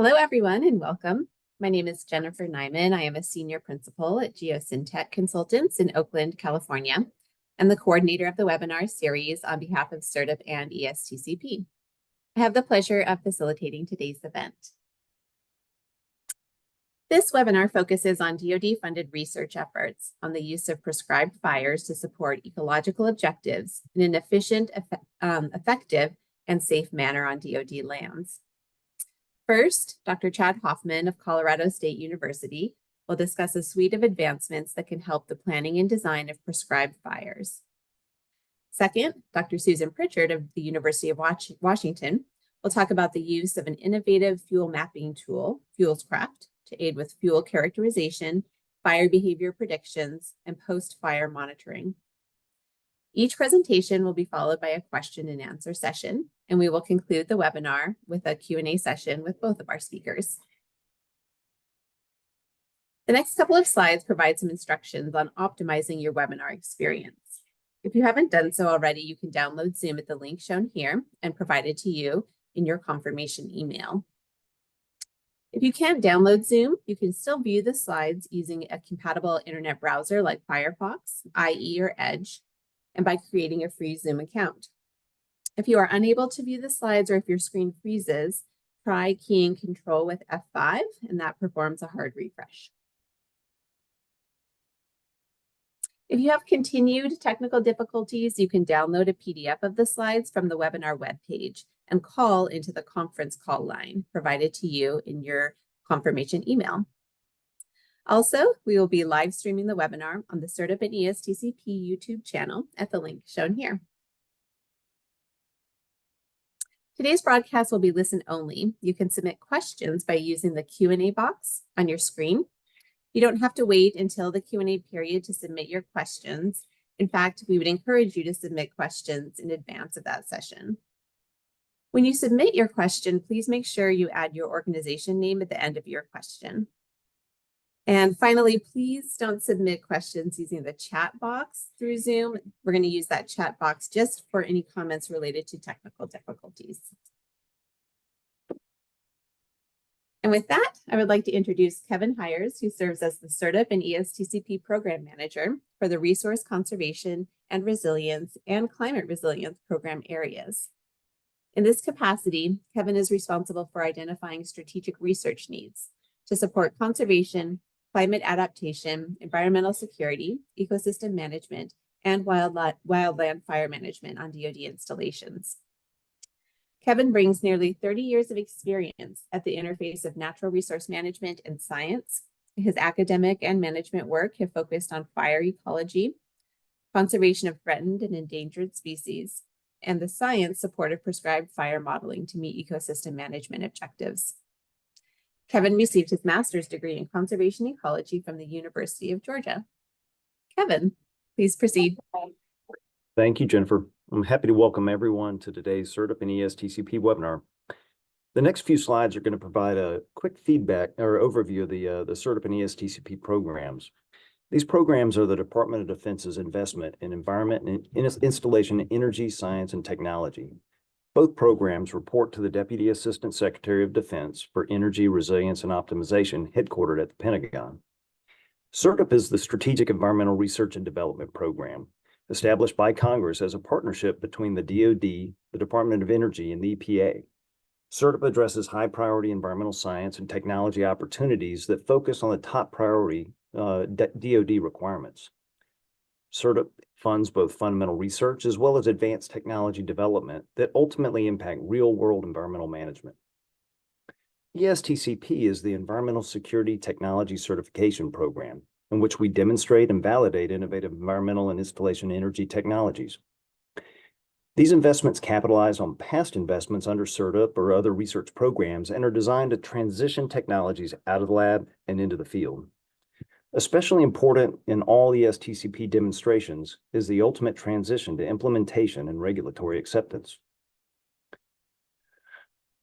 Hello, everyone, and welcome. My name is Jennifer Nyman. I am a senior principal at GeoSyntech Consultants in Oakland, California, and the coordinator of the webinar series on behalf of SERDP and ESTCP. I have the pleasure of facilitating today's event. This webinar focuses on DoD-funded research efforts on the use of prescribed fires to support ecological objectives in an efficient, effective, and safe manner on DoD lands. First, Dr. Chad Hoffman of Colorado State University will discuss a suite of advancements that can help the planning and design of prescribed fires. Second, Dr. Susan Pritchard of the University of Washington will talk about the use of an innovative fuel mapping tool, FuelsCraft, to aid with fuel characterization, fire behavior predictions, and post-fire monitoring. Each presentation will be followed by a question and answer session, and we will conclude the webinar with a Q&A session with both of our speakers. The next couple of slides provide some instructions on optimizing your webinar experience. If you haven't done so already, you can download Zoom at the link shown here and provided to you in your confirmation email. If you can't download Zoom, you can still view the slides using a compatible internet browser like Firefox, IE, or Edge, and by creating a free Zoom account. If you are unable to view the slides or if your screen freezes, try keying Control with F5, and that performs a hard refresh. If you have continued technical difficulties, you can download a PDF of the slides from the webinar webpage and call into the conference call line provided to you in your confirmation email. Also, we will be live streaming the webinar on the SERDP and ESTCP YouTube channel at the link shown here. Today's broadcast will be listen only. You can submit questions by using the Q&A box on your screen. You don't have to wait until the Q&A period to submit your questions. In fact, we would encourage you to submit questions in advance of that session. When you submit your question, please make sure you add your organization name at the end of your question. And finally, please don't submit questions using the chat box through Zoom. We're going to use that chat box just for any comments related to technical difficulties. And with that, I would like to introduce Kevin Hires, who serves as the SERDP and ESTCP Program Manager for the Resource Conservation and Resilience and Climate Resilience Program areas. In this capacity, Kevin is responsible for identifying strategic research needs to support conservation, climate adaptation, environmental security, ecosystem management, and wildland fire management on DoD installations. Kevin brings nearly 30 years of experience at the interface of natural resource management and science. His academic and management work have focused on fire ecology, conservation of threatened and endangered species, and the science support of prescribed fire modeling to meet ecosystem management objectives. Kevin received his master's degree in conservation ecology from the University of Georgia. Kevin, please proceed. Thank you, Jennifer. I'm happy to welcome everyone to today's SERDP and ESTCP webinar. The next few slides are going to provide a quick feedback or overview of the SERDP and ESTCP programs. These programs are the Department of Defense's investment in environment and installation, energy, science, and technology. Both programs report to the Deputy Assistant Secretary of Defense for Energy, Resilience, and Optimization, headquartered at the Pentagon. SERDP is the Strategic Environmental Research and Development Program, established by Congress as a partnership between the DoD, the Department of Energy, and the EPA. SERDP addresses high-priority environmental science and technology opportunities that focus on the top priority DoD requirements. SERDP funds both fundamental research as well as advanced technology development that ultimately impact real-world environmental management. ESTCP is the Environmental Security Technology Certification Program, in which we demonstrate and validate innovative environmental and installation energy technologies. These investments capitalize on past investments under SERDP or other research programs and are designed to transition technologies out of the lab and into the field. Especially important in all ESTCP demonstrations is the ultimate transition to implementation and regulatory acceptance.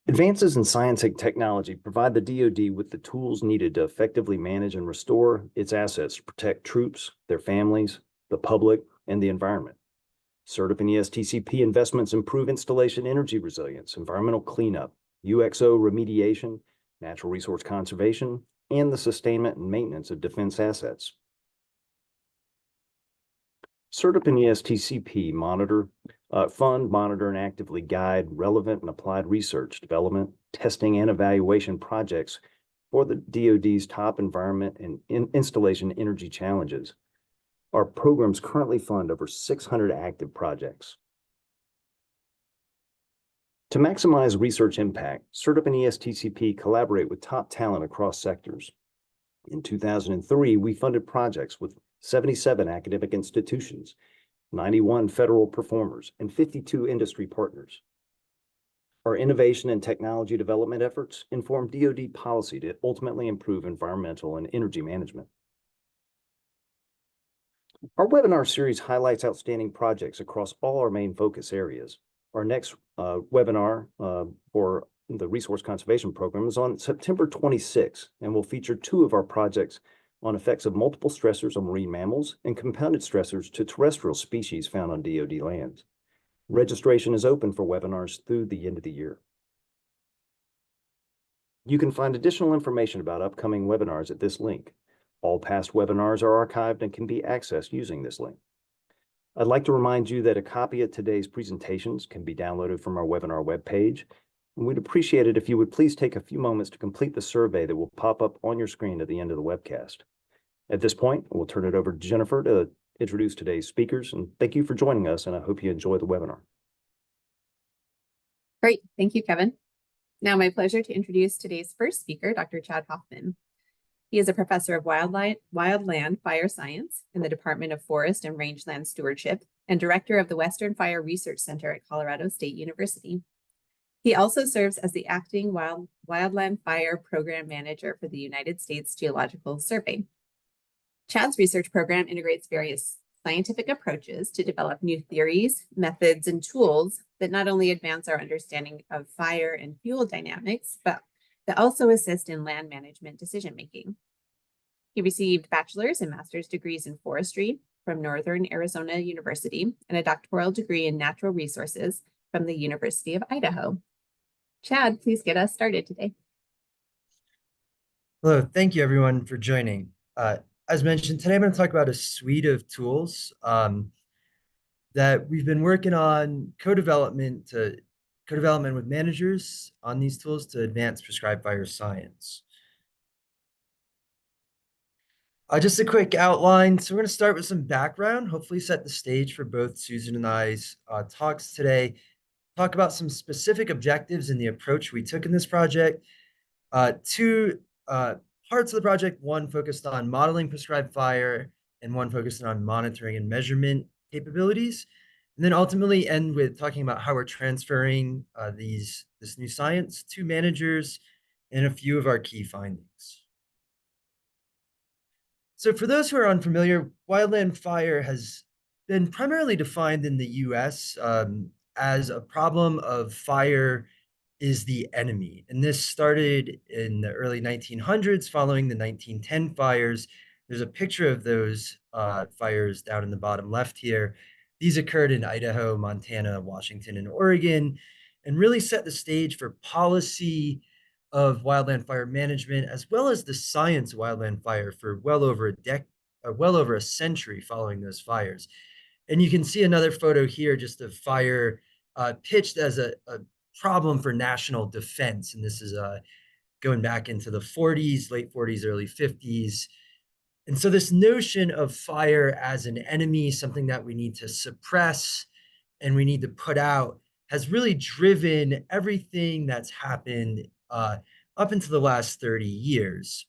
Advances in science and technology provide the DoD with the tools needed to effectively manage and restore its assets to protect troops, their families, the public, and the environment. SERDP and ESTCP investments improve installation energy resilience, environmental cleanup, UXO remediation, natural resource conservation, and the sustainment and maintenance of defense assets. SERDP and ESTCP fund, monitor, and actively guide relevant and applied research, development, testing, and evaluation projects for the DoD's top environment and installation energy challenges. Our programs currently fund over 600 active projects. To maximize research impact, SERDP and ESTCP collaborate with top talent across sectors. In 2003, we funded projects with 77 academic institutions, 91 federal performers, and 52 industry partners. Our innovation and technology development efforts inform DoD policy to ultimately improve environmental and energy management. Our webinar series highlights outstanding projects across all our main focus areas. Our next webinar for the Resource Conservation Program is on September 26th and will feature 2 of our projects on effects of multiple stressors on marine mammals and compounded stressors to terrestrial species found on DoD lands. Registration is open for webinars through the end of the year. You can find additional information about upcoming webinars at this link. All past webinars are archived and can be accessed using this link. I'd like to remind you that a copy of today's presentations can be downloaded from our webinar webpage. And we'd appreciate it if you would please take a few moments to complete the survey that will pop up on your screen at the end of the webcast. At this point, we'll turn it over to Jennifer to introduce today's speakers. And thank you for joining us, and I hope you enjoy the webinar. Great. Thank you, Kevin. Now, my pleasure to introduce today's first speaker, Dr. Chad Hoffman. He is a professor of wildland fire science in the Department of Forest and Rangeland Stewardship and director of the Western Fire Research Center at Colorado State University. He also serves as the acting wildland fire program manager for the United States Geological Survey. Chad's research program integrates various scientific approaches to develop new theories, methods, and tools that not only advance our understanding of fire and fuel dynamics, but that also assist in land management decision-making. He received bachelor's and master's degrees in forestry from Northern Arizona University and a doctoral degree in natural resources from the University of Idaho. Chad, please get us started today. Hello, thank you everyone for joining. As mentioned, today I'm going to talk about a suite of tools that we've been working on co-development with managers on these tools to advance prescribed fire science. Just a quick outline. So we're going to start with some background, hopefully set the stage for both Susan and I's talks today. Talk about some specific objectives in the approach we took in this project. 2 parts of the project, one focused on modeling prescribed fire and one focused on monitoring and measurement capabilities. And then ultimately end with talking about how we're transferring this new science to managers and a few of our key findings. So for those who are unfamiliar, wildland fire has been primarily defined in the US as a problem of fire is the enemy. And this started in the early 1900s following the 1910 fires. There's a picture of those fires down in the bottom left here. These occurred in Idaho, Montana, Washington, and Oregon, and really set the stage for policy of wildland fire management, as well as the science of wildland fire for well over a century following those fires. And you can see another photo here, just of fire pitched as a problem for national defense. And this is going back into the 40s, late 40s, early 50s. And so this notion of fire as an enemy, something that we need to suppress and we need to put out, has really driven everything that's happened up into the last 30 years.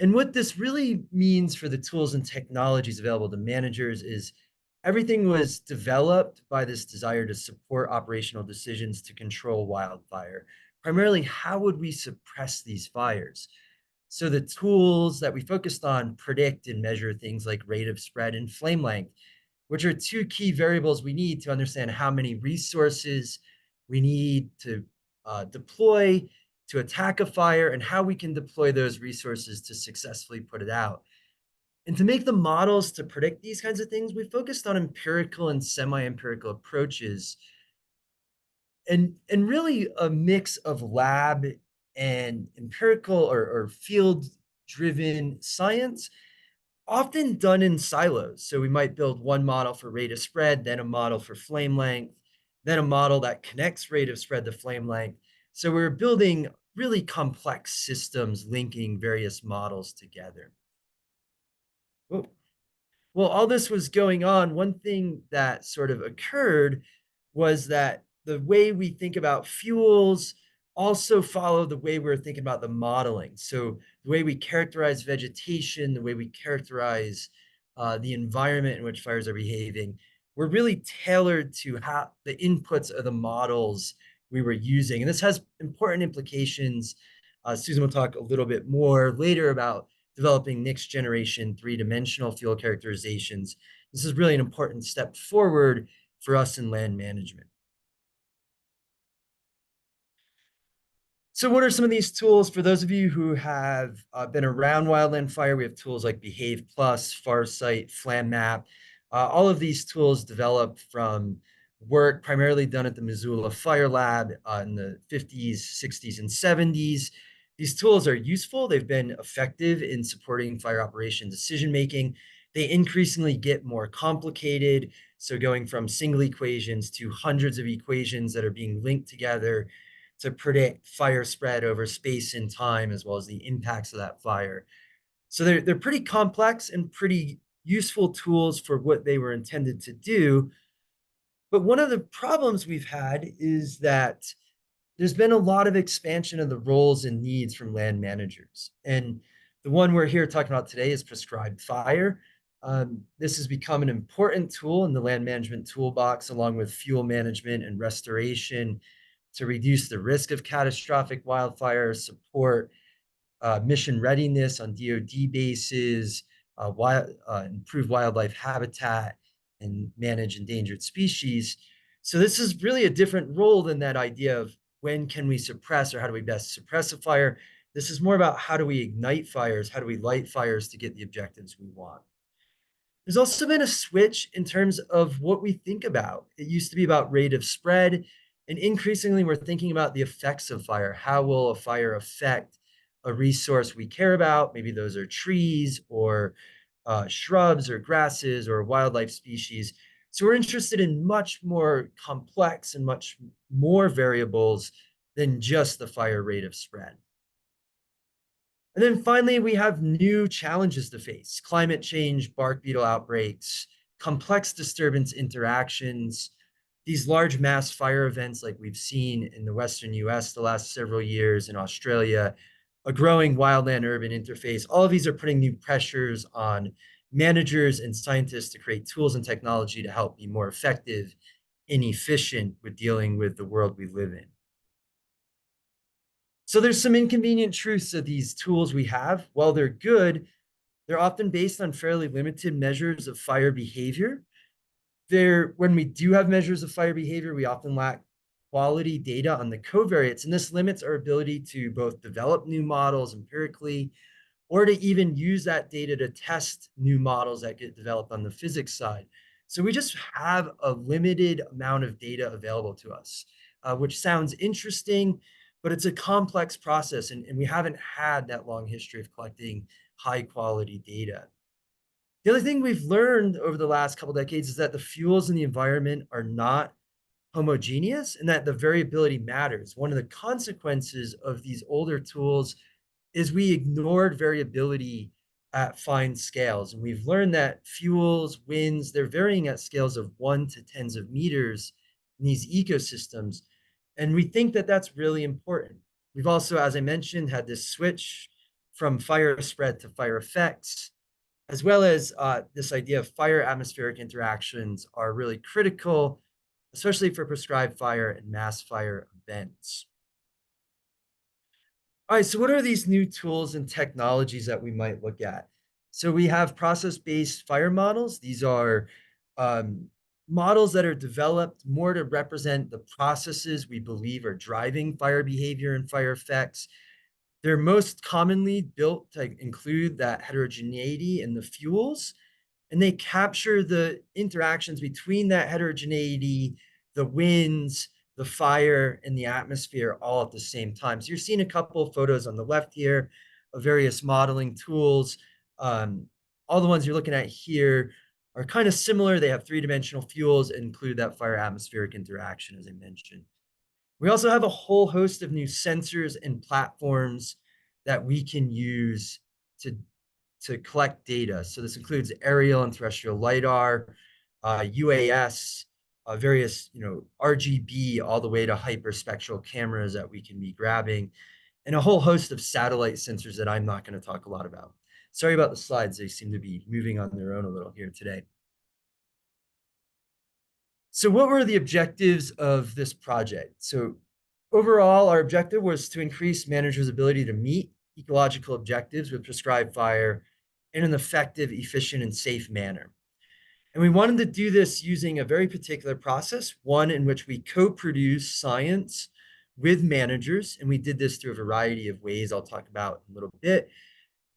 And what this really means for the tools and technologies available to managers is everything was developed by this desire to support operational decisions to control wildfire. Primarily, how would we suppress these fires? So the tools that we focused on predict and measure things like rate of spread and flame length, which are 2 key variables we need to understand how many resources we need to deploy to attack a fire and how we can deploy those resources to successfully put it out. And to make the models to predict these kinds of things, we focused on empirical and semi-empirical approaches and really a mix of lab and empirical or field-driven science, often done in silos. So we might build one model for rate of spread, then a model for flame length, then a model that connects rate of spread to flame length. So we're building really complex systems linking various models together. Oh. Well, all this was going on. One thing that sort of occurred was that the way we think about fuels also follow the way we're thinking about the modeling. So the way we characterize vegetation, the way we characterize the environment in which fires are behaving, were really tailored to how the inputs of the models we were using. And this has important implications. Susan will talk a little bit more later about developing next generation three-dimensional fuel characterizations. This is really an important step forward for us in land management. So what are some of these tools? For those of you who have been around wildland fire, we have tools like Behave Plus, Farsight, FlamMap. All of these tools developed from work primarily done at the Missoula Fire Lab in the 50s, 60s, and 70s. These tools are useful. They've been effective in supporting fire operation decision-making. They increasingly get more complicated. So going from single equations to hundreds of equations that are being linked together to predict fire spread over space and time, as well as the impacts of that fire. So they're pretty complex and pretty useful tools for what they were intended to do. But one of the problems we've had is that there's been a lot of expansion of the roles and needs from land managers. And the one we're here talking about today is prescribed fire. This has become an important tool in the land management toolbox, along with fuel management and restoration, to reduce the risk of catastrophic wildfire, support mission readiness on DoD bases, improve wildlife habitat, and manage endangered species. So this is really a different role than that idea of when can we suppress or how do we best suppress a fire. This is more about how do we ignite fires, how do we light fires to get the objectives we want. There's also been a switch in terms of what we think about. It used to be about rate of spread, and increasingly we're thinking about the effects of fire. How will a fire affect a resource we care about? Maybe those are trees or shrubs or grasses or wildlife species. So we're interested in much more complex and much more variables than just the fire rate of spread. And then finally, we have new challenges to face: climate change, bark beetle outbreaks, complex disturbance interactions, these large mass fire events like we've seen in the Western US the last several years, in Australia, a growing wildland urban interface. All of these are putting new pressures on managers and scientists to create tools and technology to help be more effective and efficient with dealing with the world we live in. So there's some inconvenient truths of these tools we have. While they're good, they're often based on fairly limited measures of fire behavior. When we do have measures of fire behavior, we often lack quality data on the covariates, and this limits our ability to both develop new models empirically or to even use that data to test new models that get developed on the physics side. So we just have a limited amount of data available to us, which sounds interesting, but it's a complex process, and we haven't had that long history of collecting high quality data. The other thing we've learned over the last couple decades is that the fuels in the environment are not homogeneous and that the variability matters. One of the consequences of these older tools is we ignored variability at fine scales. And we've learned that fuels, winds, they're varying at scales of 1 to tens of meters in these ecosystems. And we think that that's really important. We've also, as I mentioned, had this switch from fire spread to fire effects, as well as this idea of fire atmospheric interactions are really critical, especially for prescribed fire and mass fire events. All right, so what are these new tools and technologies that we might look at? So we have process-based fire models. These are models that are developed more to represent the processes we believe are driving fire behavior and fire effects. They're most commonly built to include that heterogeneity in the fuels, and they capture the interactions between that heterogeneity, the winds, the fire, and the atmosphere all at the same time. So you're seeing a couple of photos on the left here of various modeling tools. All the ones you're looking at here are kind of similar. They have three-dimensional fuels and include that fire-atmospheric interaction, as I mentioned. We also have a whole host of new sensors and platforms that we can use to collect data. So this includes aerial and terrestrial LiDAR, UAS, various RGB all the way to hyperspectral cameras that we can be grabbing, and a whole host of satellite sensors that I'm not going to talk a lot about. Sorry about the slides. They seem to be moving on their own a little here today. So what were the objectives of this project? So overall, our objective was to increase managers' ability to meet ecological objectives with prescribed fire in an effective, efficient, and safe manner. And we wanted to do this using a very particular process, one in which we co-produce science with managers. And we did this through a variety of ways I'll talk about in a little bit,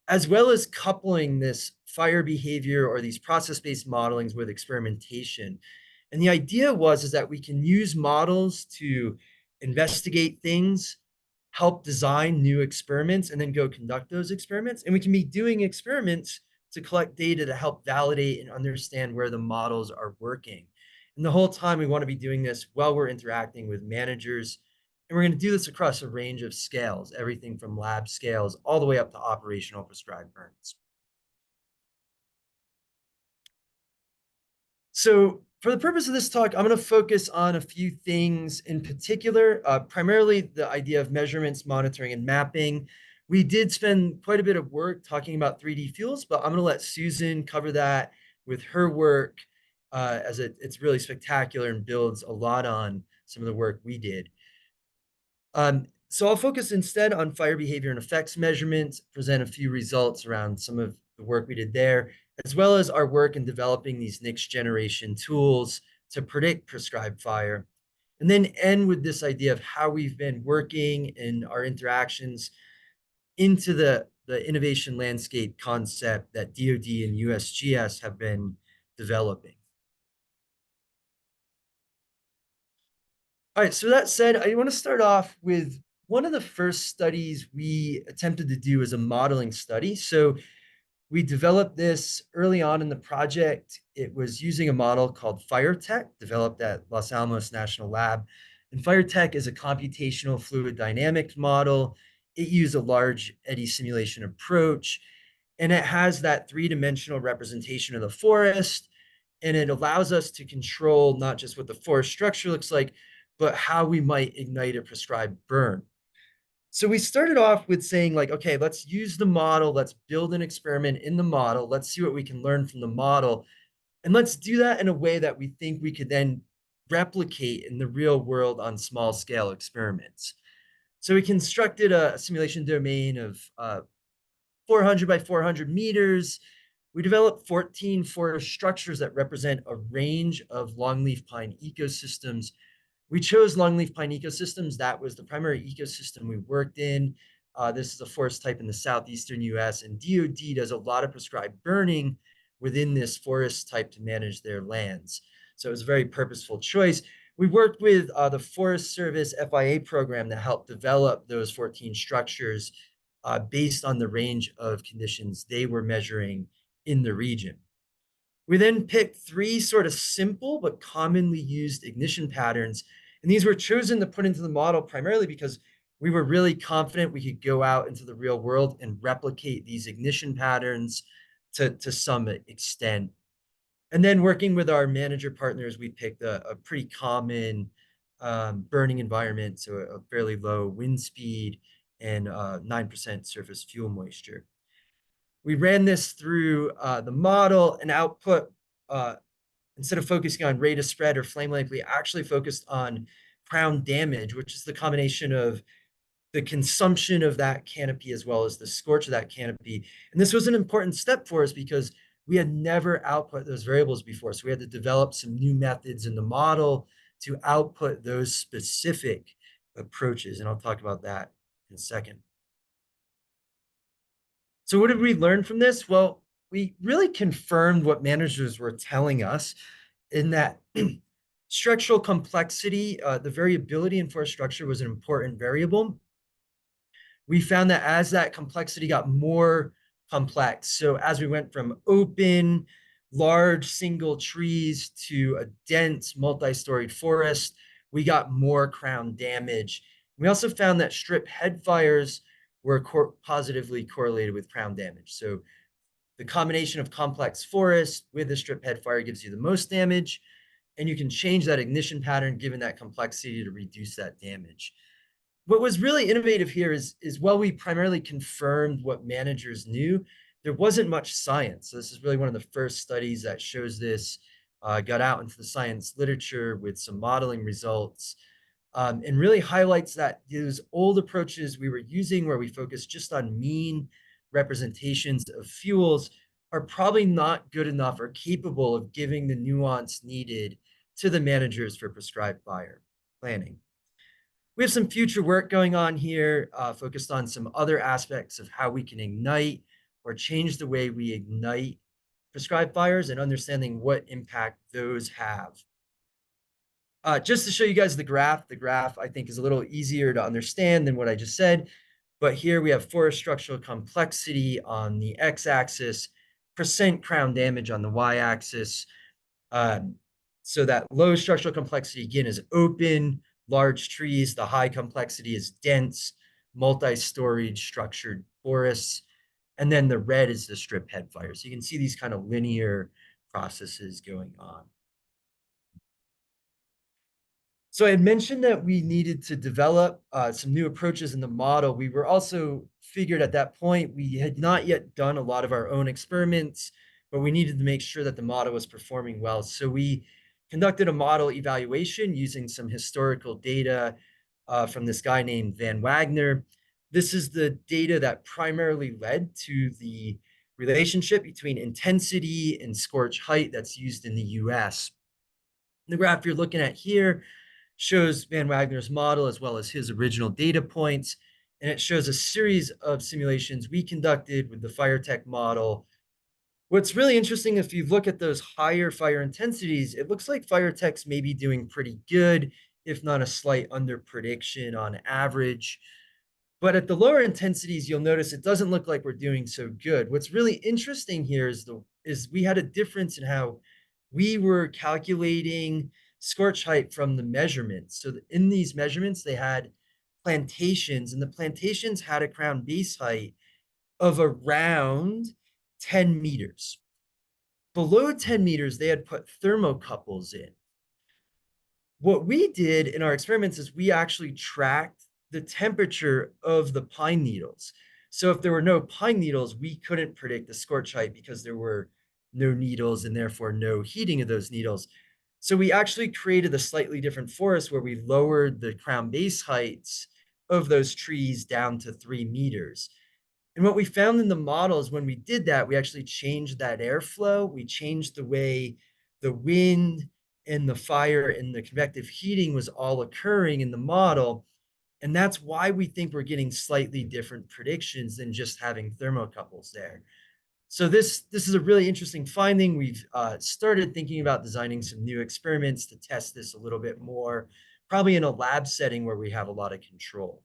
as well as coupling this fire behavior or these process-based modelings with experimentation. And the idea is that we can use models to investigate things, help design new experiments, and then go conduct those experiments. And we can be doing experiments to collect data to help validate and understand where the models are working. And the whole time we want to be doing this while we're interacting with managers. And we're going to do this across a range of scales, everything from lab scales all the way up to operational prescribed burns. So for the purpose of this talk, I'm going to focus on a few things in particular, primarily the idea of measurements, monitoring, and mapping. We did spend quite a bit of work talking about 3D fuels, but I'm going to let Susan cover that with her work, as it's really spectacular and builds a lot on some of the work we did. So I'll focus instead on fire behavior and effects measurements, present a few results around some of the work we did there, as well as our work in developing these next generation tools to predict prescribed fire, and then end with this idea of how we've been working in our interactions into the innovation landscape concept that DoD and USGS have been developing. All right, so that said, I want to start off with one of the first studies we attempted to do as a modeling study. So we developed this early on in the project. It was using a model called FireTech, developed at Los Alamos National Lab. And FireTech is a computational fluid dynamics model. It used a large eddy simulation approach, and it has that three-dimensional representation of the forest. And it allows us to control not just what the forest structure looks like, but how we might ignite a prescribed burn. So we started off with saying, like, okay, let's use the model. Let's build an experiment in the model. Let's see what we can learn from the model. And let's do that in a way that we think we could then replicate in the real world on small scale experiments. So we constructed a simulation domain of 400 by 400 meters. We developed 14 forest structures that represent a range of longleaf pine ecosystems. We chose longleaf pine ecosystems. That was the primary ecosystem we worked in. This is a forest type in the southeastern US, and DoD does a lot of prescribed burning within this forest type to manage their lands. So it was a very purposeful choice. We worked with the Forest Service FIA program to help develop those 14 structures based on the range of conditions they were measuring in the region. We then picked 3 sort of simple but commonly used ignition patterns. And these were chosen to put into the model primarily because we were really confident we could go out into the real world and replicate these ignition patterns to some extent. And then working with our manager partners, we picked a pretty common burning environment, so a fairly low wind speed and 9% surface fuel moisture. We ran this through the model, and output, instead of focusing on rate of spread or flame length, we actually focused on crown damage, which is the combination of the consumption of that canopy as well as the scorch of that canopy. And this was an important step for us because we had never output those variables before. So we had to develop some new methods in the model to output those specific approaches. And I'll talk about that in a second. So what did we learn from this? Well, we really confirmed what managers were telling us in that Structural complexity, the variability in forest structure was an important variable. We found that as that complexity got more complex, so as we went from open, large single trees to a dense multi-storied forest, we got more crown damage. We also found that strip head fires were positively correlated with crown damage. So the combination of complex forest with a strip head fire gives you the most damage, and you can change that ignition pattern given that complexity to reduce that damage. What was really innovative here is while we primarily confirmed what managers knew, there wasn't much science. So this is really one of the first studies that shows this, got out into the science literature with some modeling results, and really highlights that those old approaches we were using where we focused just on mean representations of fuels are probably not good enough or capable of giving the nuance needed to the managers for prescribed fire planning. We have some future work going on here, focused on some other aspects of how we can ignite or change the way we ignite prescribed fires and understanding what impact those have. Just to show you guys the graph I think is a little easier to understand than what I just said. But here we have forest structural complexity on the x-axis, percent crown damage on the y-axis. So that low structural complexity, again, is open, large trees. The high complexity is dense, multi-storied structured forests. And then the red is the strip head fire. So you can see these kind of linear processes going on. So I had mentioned that we needed to develop some new approaches in the model. We were also figured at that point, we had not yet done a lot of our own experiments, but we needed to make sure that the model was performing well. So we conducted a model evaluation using some historical data from this guy named Van Wagner. This is the data that primarily led to the relationship between intensity and scorch height that's used in the US. The graph you're looking at here shows Van Wagner's model as well as his original data points. And it shows a series of simulations we conducted with the FireTech model. What's really interesting, if you look at those higher fire intensities, it looks like FireTech's maybe doing pretty good, if not a slight under prediction on average. But at the lower intensities, you'll notice it doesn't look like we're doing so good. What's really interesting here is we had a difference in how we were calculating scorch height from the measurements. So in these measurements, they had plantations, and the plantations had a crown base height of around 10 meters. Below 10 meters, they had put thermocouples in. What we did in our experiments is we actually tracked the temperature of the pine needles. So if there were no pine needles, we couldn't predict the scorch height because there were no needles and therefore no heating of those needles. So we actually created a slightly different forest where we lowered the crown base heights of those trees down to 3 meters. And what we found in the models when we did that, we actually changed that airflow. We changed the way the wind and the fire and the convective heating was all occurring in the model. And that's why we think we're getting slightly different predictions than just having thermocouples there. So this is a really interesting finding. We've started thinking about designing some new experiments to test this a little bit more, probably in a lab setting where we have a lot of control.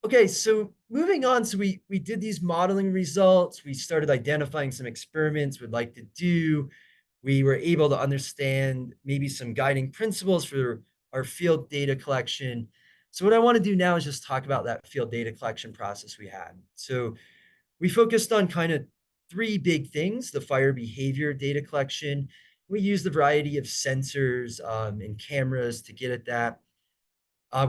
Okay, so moving on, so we did these modeling results. We started identifying some experiments we'd like to do. We were able to understand maybe some guiding principles for our field data collection. So what I want to do now is just talk about that field data collection process we had. So we focused on kind of 3 big things: the fire behavior data collection. We used a variety of sensors and cameras to get at that.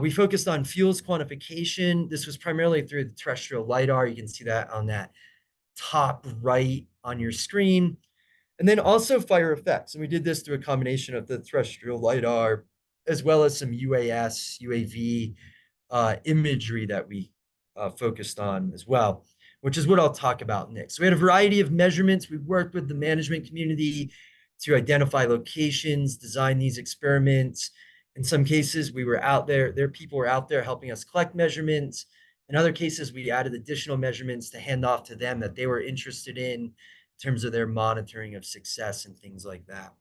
We focused on fuels quantification. This was primarily through the terrestrial LiDAR. You can see that on that top right on your screen. And then also fire effects. And we did this through a combination of the terrestrial LiDAR as well as some UAS, UAV imagery that we focused on as well, which is what I'll talk about next. So we had a variety of measurements. We worked with the management community to identify locations, design these experiments. In some cases, we were out there, people were out there helping us collect measurements. In other cases, we added additional measurements to hand off to them that they were interested in terms of their monitoring of success and things like that.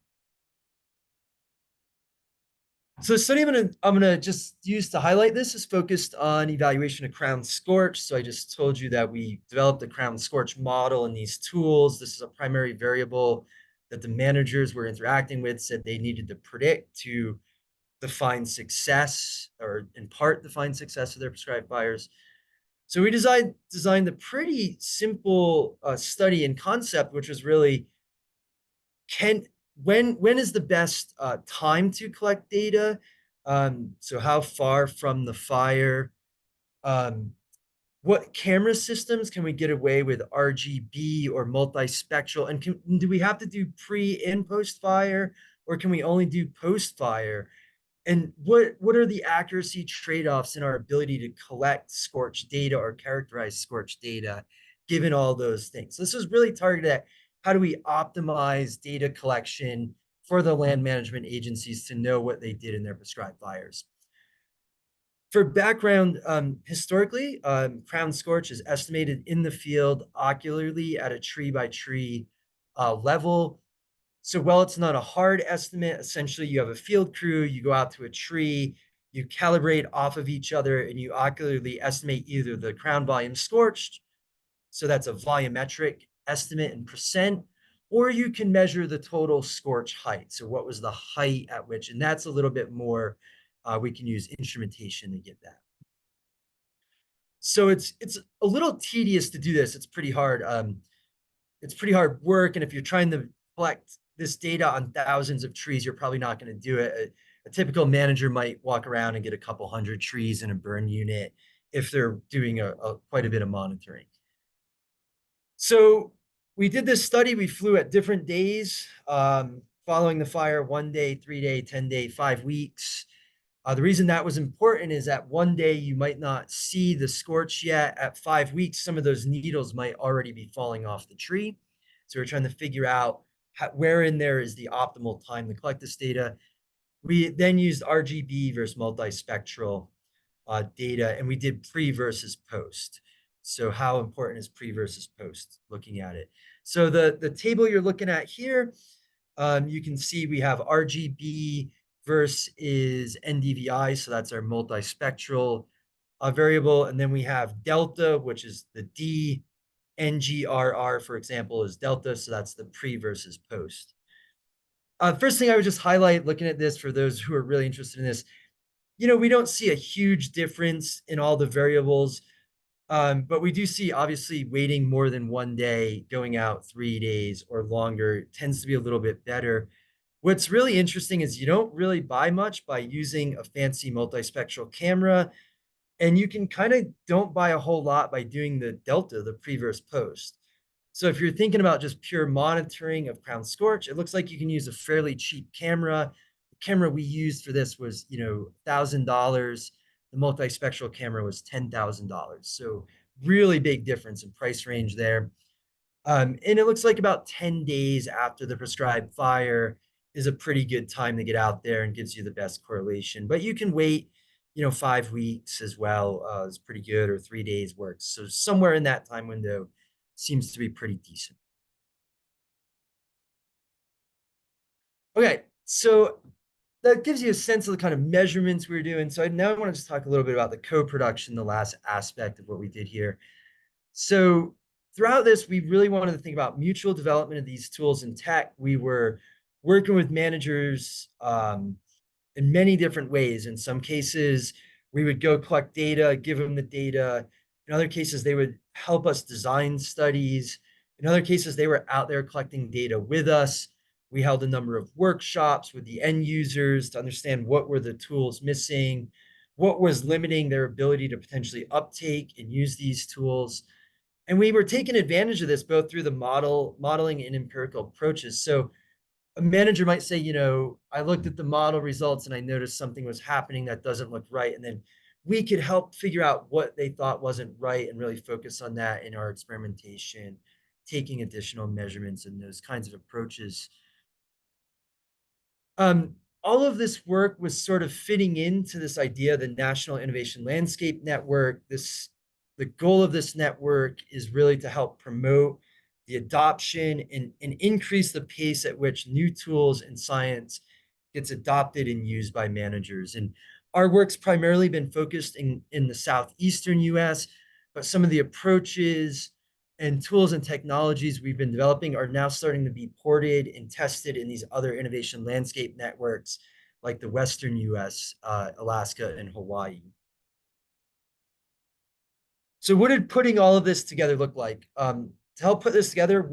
So the study I'm gonna just use to highlight this is focused on evaluation of crown scorch. So I just told you that we developed the crown scorch model in these tools. This is a primary variable that the managers were interacting with said they needed to predict to define success, or in part define success of their prescribed fires. So we designed a pretty simple study and concept, which was really can when is the best time to collect data? So how far from the fire? Um, what camera systems can we get away with RGB or multispectral? And do we have to do pre and post fire, or can we only do post fire? And what are the accuracy trade-offs in our ability to collect scorch data or characterize scorch data, given all those things? This is really targeted at how do we optimize data collection for the land management agencies to know what they did in their prescribed fires. For background, historically, crown scorch is estimated in the field ocularly at a tree by tree level. So while it's not a hard estimate, essentially you have a field crew, you go out to a tree, you calibrate off of each other, and you ocularly estimate either the crown volume scorched, so that's a volumetric estimate in percent, or you can measure the total scorch height. So what was the height at which, and that's a little bit more, we can use instrumentation to get that. So it's a little tedious to do this. It's pretty hard. It's pretty hard work, and if you're trying to collect this data on thousands of trees, you're probably not going to do it. A typical manager might walk around and get a couple hundred trees in a burn unit if they're doing quite a bit of monitoring. So we did this study. We flew at different days following the fire: 1 day, 3 day, 10 day, 5 weeks. The reason that was important is that 1 day you might not see the scorch yet. At 5 weeks, some of those needles might already be falling off the tree. So we're trying to figure out where in there is the optimal time to collect this data. We then used RGB versus multispectral data, and we did pre versus post. So how important is pre versus post, looking at it? So the table you're looking at here, you can see we have RGB versus NDVI, so that's our multispectral variable. And then we have delta, which is the D. NGRR, for example, is delta, so that's the pre versus post. First thing I would just highlight looking at this for those who are really interested in this, we don't see a huge difference in all the variables, but we do see obviously waiting more than 1 day, going out 3 days or longer tends to be a little bit better. What's really interesting is you don't really buy much by using a fancy multispectral camera, and you can kind of don't buy a whole lot by doing the delta, the pre versus post. So if you're thinking about just pure monitoring of crown scorch, it looks like you can use a fairly cheap camera. The camera we used for this was, $1,000. The multispectral camera was $10,000. So really big difference in price range there. And it looks like about 10 days after the prescribed fire is a pretty good time to get out there and gives you the best correlation. But you can wait, 5 weeks as well is pretty good, or 3 days works. So somewhere in that time window seems to be pretty decent. Okay, so that gives you a sense of the kind of measurements we were doing. So now I want to just talk a little bit about the co-production, the last aspect of what we did here. So throughout this, we really wanted to think about mutual development of these tools and tech. We were working with managers in many different ways. In some cases, we would go collect data, give them the data. In other cases, they would help us design studies. In other cases, they were out there collecting data with us. We held a number of workshops with the end users to understand what were the tools missing, what was limiting their ability to potentially uptake and use these tools. And we were taking advantage of this both through the modeling and empirical approaches. So a manager might say, I looked at the model results and I noticed something was happening that doesn't look right. And then we could help figure out what they thought wasn't right and really focus on that in our experimentation, taking additional measurements and those kinds of approaches. All of this work was sort of fitting into this idea of the National Innovation Landscape Network. The goal of this network is really to help promote the adoption, and increase the pace at which new tools and science gets adopted and used by managers. And our work's primarily been focused in the southeastern US, but some of the approaches and tools and technologies we've been developing are now starting to be ported and tested in these other innovation landscape networks like the Western US, Alaska, and Hawaii. So what did putting all of this together look like? To help put this together,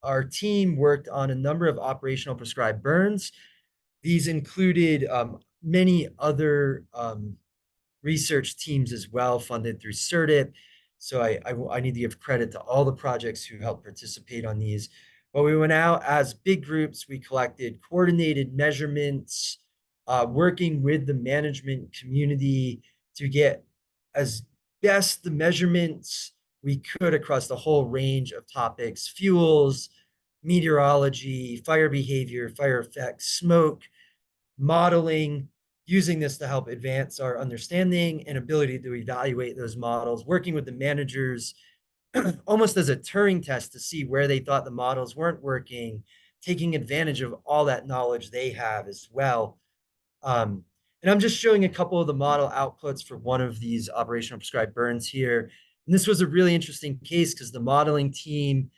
our team worked on a number of operational prescribed burns. These included many other research teams as well, funded through SERDP. So I need to give credit to all the projects who helped participate on these. But we went out as big groups. We collected coordinated measurements, working with the management community to get as best the measurements we could across the whole range of topics: fuels, meteorology, fire behavior, fire effects, smoke, modeling, using this to help advance our understanding and ability to evaluate those models, working with the managers almost as a Turing test to see where they thought the models weren't working, taking advantage of all that knowledge they have as well. And I'm just showing a couple of the model outputs for one of these operational prescribed burns here. And this was a really interesting case because the modeling team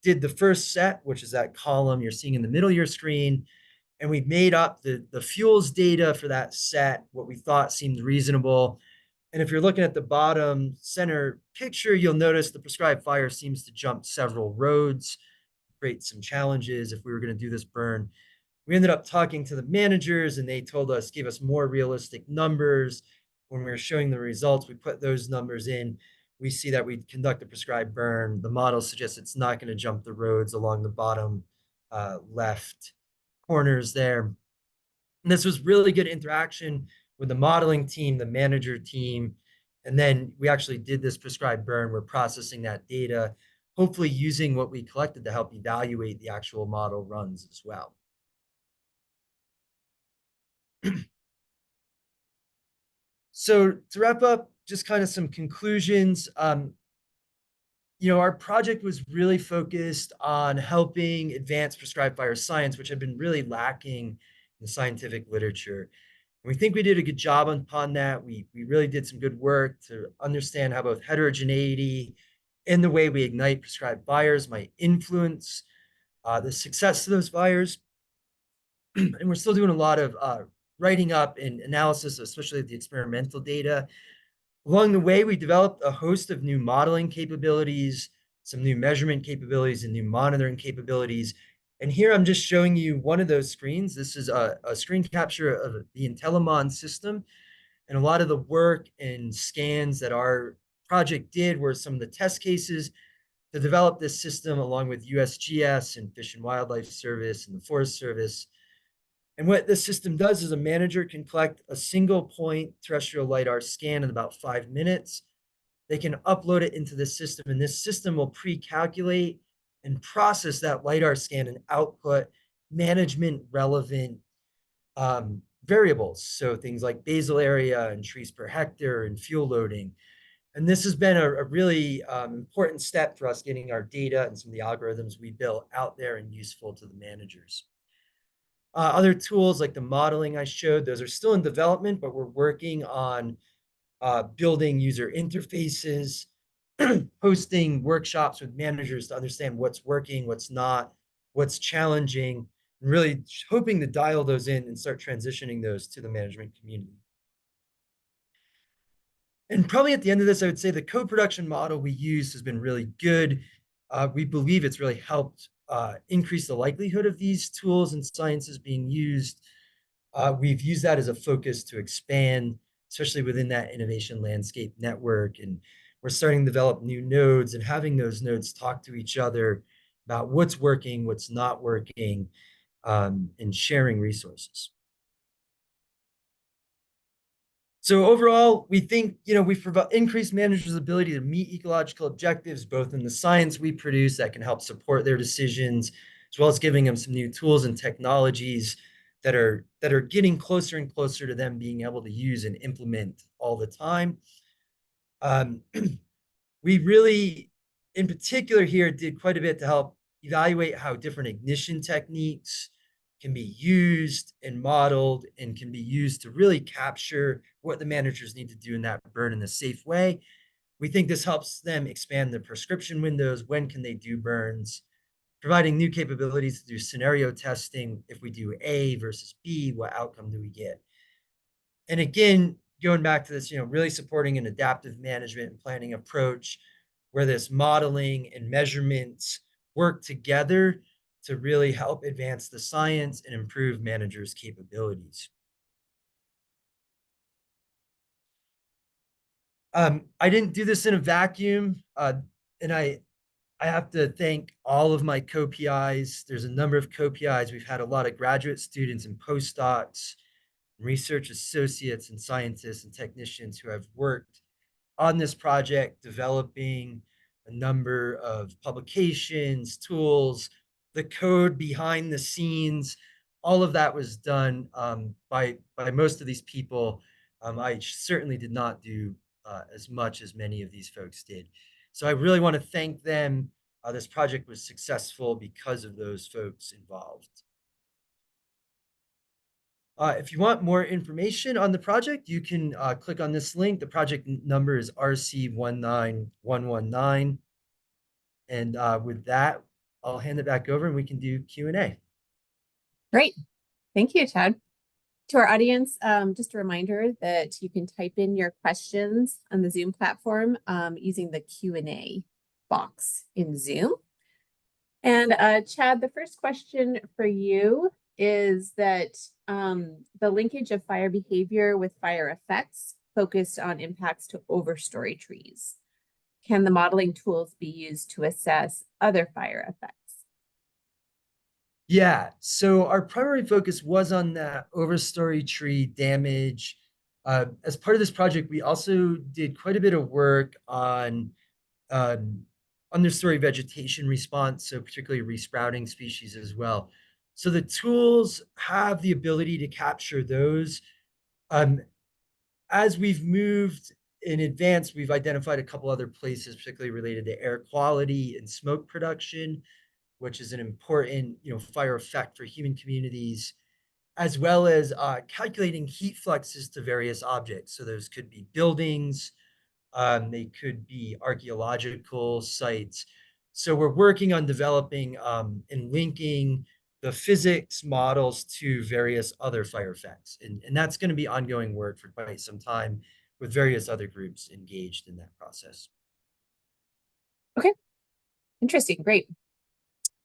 did the first set, which is that column you're seeing in the middle of your screen. And we made up the fuels data for that set, what we thought seemed reasonable. And if you're looking at the bottom center picture, you'll notice the prescribed fire seems to jump several roads, create some challenges if we were going to do this burn. We ended up talking to the managers and they told us, gave us more realistic numbers. When we were showing the results, we put those numbers in. We see that we conduct a prescribed burn. The model suggests it's not going to jump the roads along the bottom left corners there. And this was really good interaction with the modeling team, the manager team. And then we actually did this prescribed burn. We're processing that data, hopefully using what we collected to help evaluate the actual model runs as well. So to wrap up, just kind of some conclusions. Our project was really focused on helping advance prescribed fire science, which had been really lacking in the scientific literature. And we think we did a good job upon that. We really did some good work to understand how both heterogeneity and the way we ignite prescribed fires might influence the success of those fires. And we're still doing a lot of writing up and analysis, especially the experimental data. Along the way, we developed a host of new modeling capabilities, some new measurement capabilities, and new monitoring capabilities. And here I'm just showing you one of those screens. This is a screen capture of the Intellimon system. And a lot of the work and scans that our project did were some of the test cases to develop this system along with USGS and Fish and Wildlife Service and the Forest Service. And what this system does is a manager can collect a single point terrestrial LiDAR scan in about 5 minutes. They can upload it into the system, and this system will pre-calculate and process that LiDAR scan and output management relevant variables. So things like basal area and trees per hectare and fuel loading. And this has been a really important step for us getting our data and some of the algorithms we built out there and useful to the managers. Other tools like the modeling I showed, those are still in development, but we're working on building user interfaces, hosting workshops with managers to understand what's working, what's not, what's challenging, and really hoping to dial those in and start transitioning those to the management community. And probably at the end of this, I would say the co-production model we used has been really good. We believe it's really helped increase the likelihood of these tools and sciences being used. We've used that as a focus to expand, especially within that innovation landscape network. And we're starting to develop new nodes and having those nodes talk to each other about what's working, what's not working, and sharing resources. So overall, we think, we've increased managers' ability to meet ecological objectives, both in the science we produce that can help support their decisions, as well as giving them some new tools and technologies that are getting closer and closer to them being able to use and implement all the time. We really in particular here, did quite a bit to help evaluate how different ignition techniques can be used and modeled and can be used to really capture what the managers need to do in that burn in a safe way. We think this helps them expand the prescription windows. When can they do burns? Providing new capabilities to do scenario testing. If we do A versus B, what outcome do we get? And again, going back to this, really supporting an adaptive management and planning approach where this modeling and measurements work together to really help advance the science and improve managers' capabilities. I didn't do this in a vacuum, and I have to thank all of my co-PIs. There's a number of co-PIs. We've had a lot of graduate students and postdocs, research associates and scientists and technicians who have worked on this project, developing a number of publications, tools, the code behind the scenes. All of that was done by most of these people. I certainly did not do as much as many of these folks did. So I really want to thank them. This project was successful because of those folks involved. If you want more information on the project, you can click on this link. The project number is RC19119. And with that, I'll hand it back over and we can do Q&A. Great. Thank you, Chad. To our audience, just a reminder that you can type in your questions on the Zoom platform using the Q&A box in Zoom. And Chad, the first question for you is that the linkage of fire behavior with fire effects focused on impacts to overstory trees. Can the modeling tools be used to assess other fire effects? Yeah, so our primary focus was on that overstory tree damage. As part of this project, we also did quite a bit of work on understory vegetation response, so particularly resprouting species as well. So the tools have the ability to capture those. As we've moved in advance, we've identified a couple other places, particularly related to air quality and smoke production, which is an important, fire effect for human communities, as well as calculating heat fluxes to various objects. So those could be buildings, they could be archaeological sites. So we're working on developing and linking the physics models to various other fire effects. And that's going to be ongoing work for quite some time with various other groups engaged in that process. Okay, interesting, great.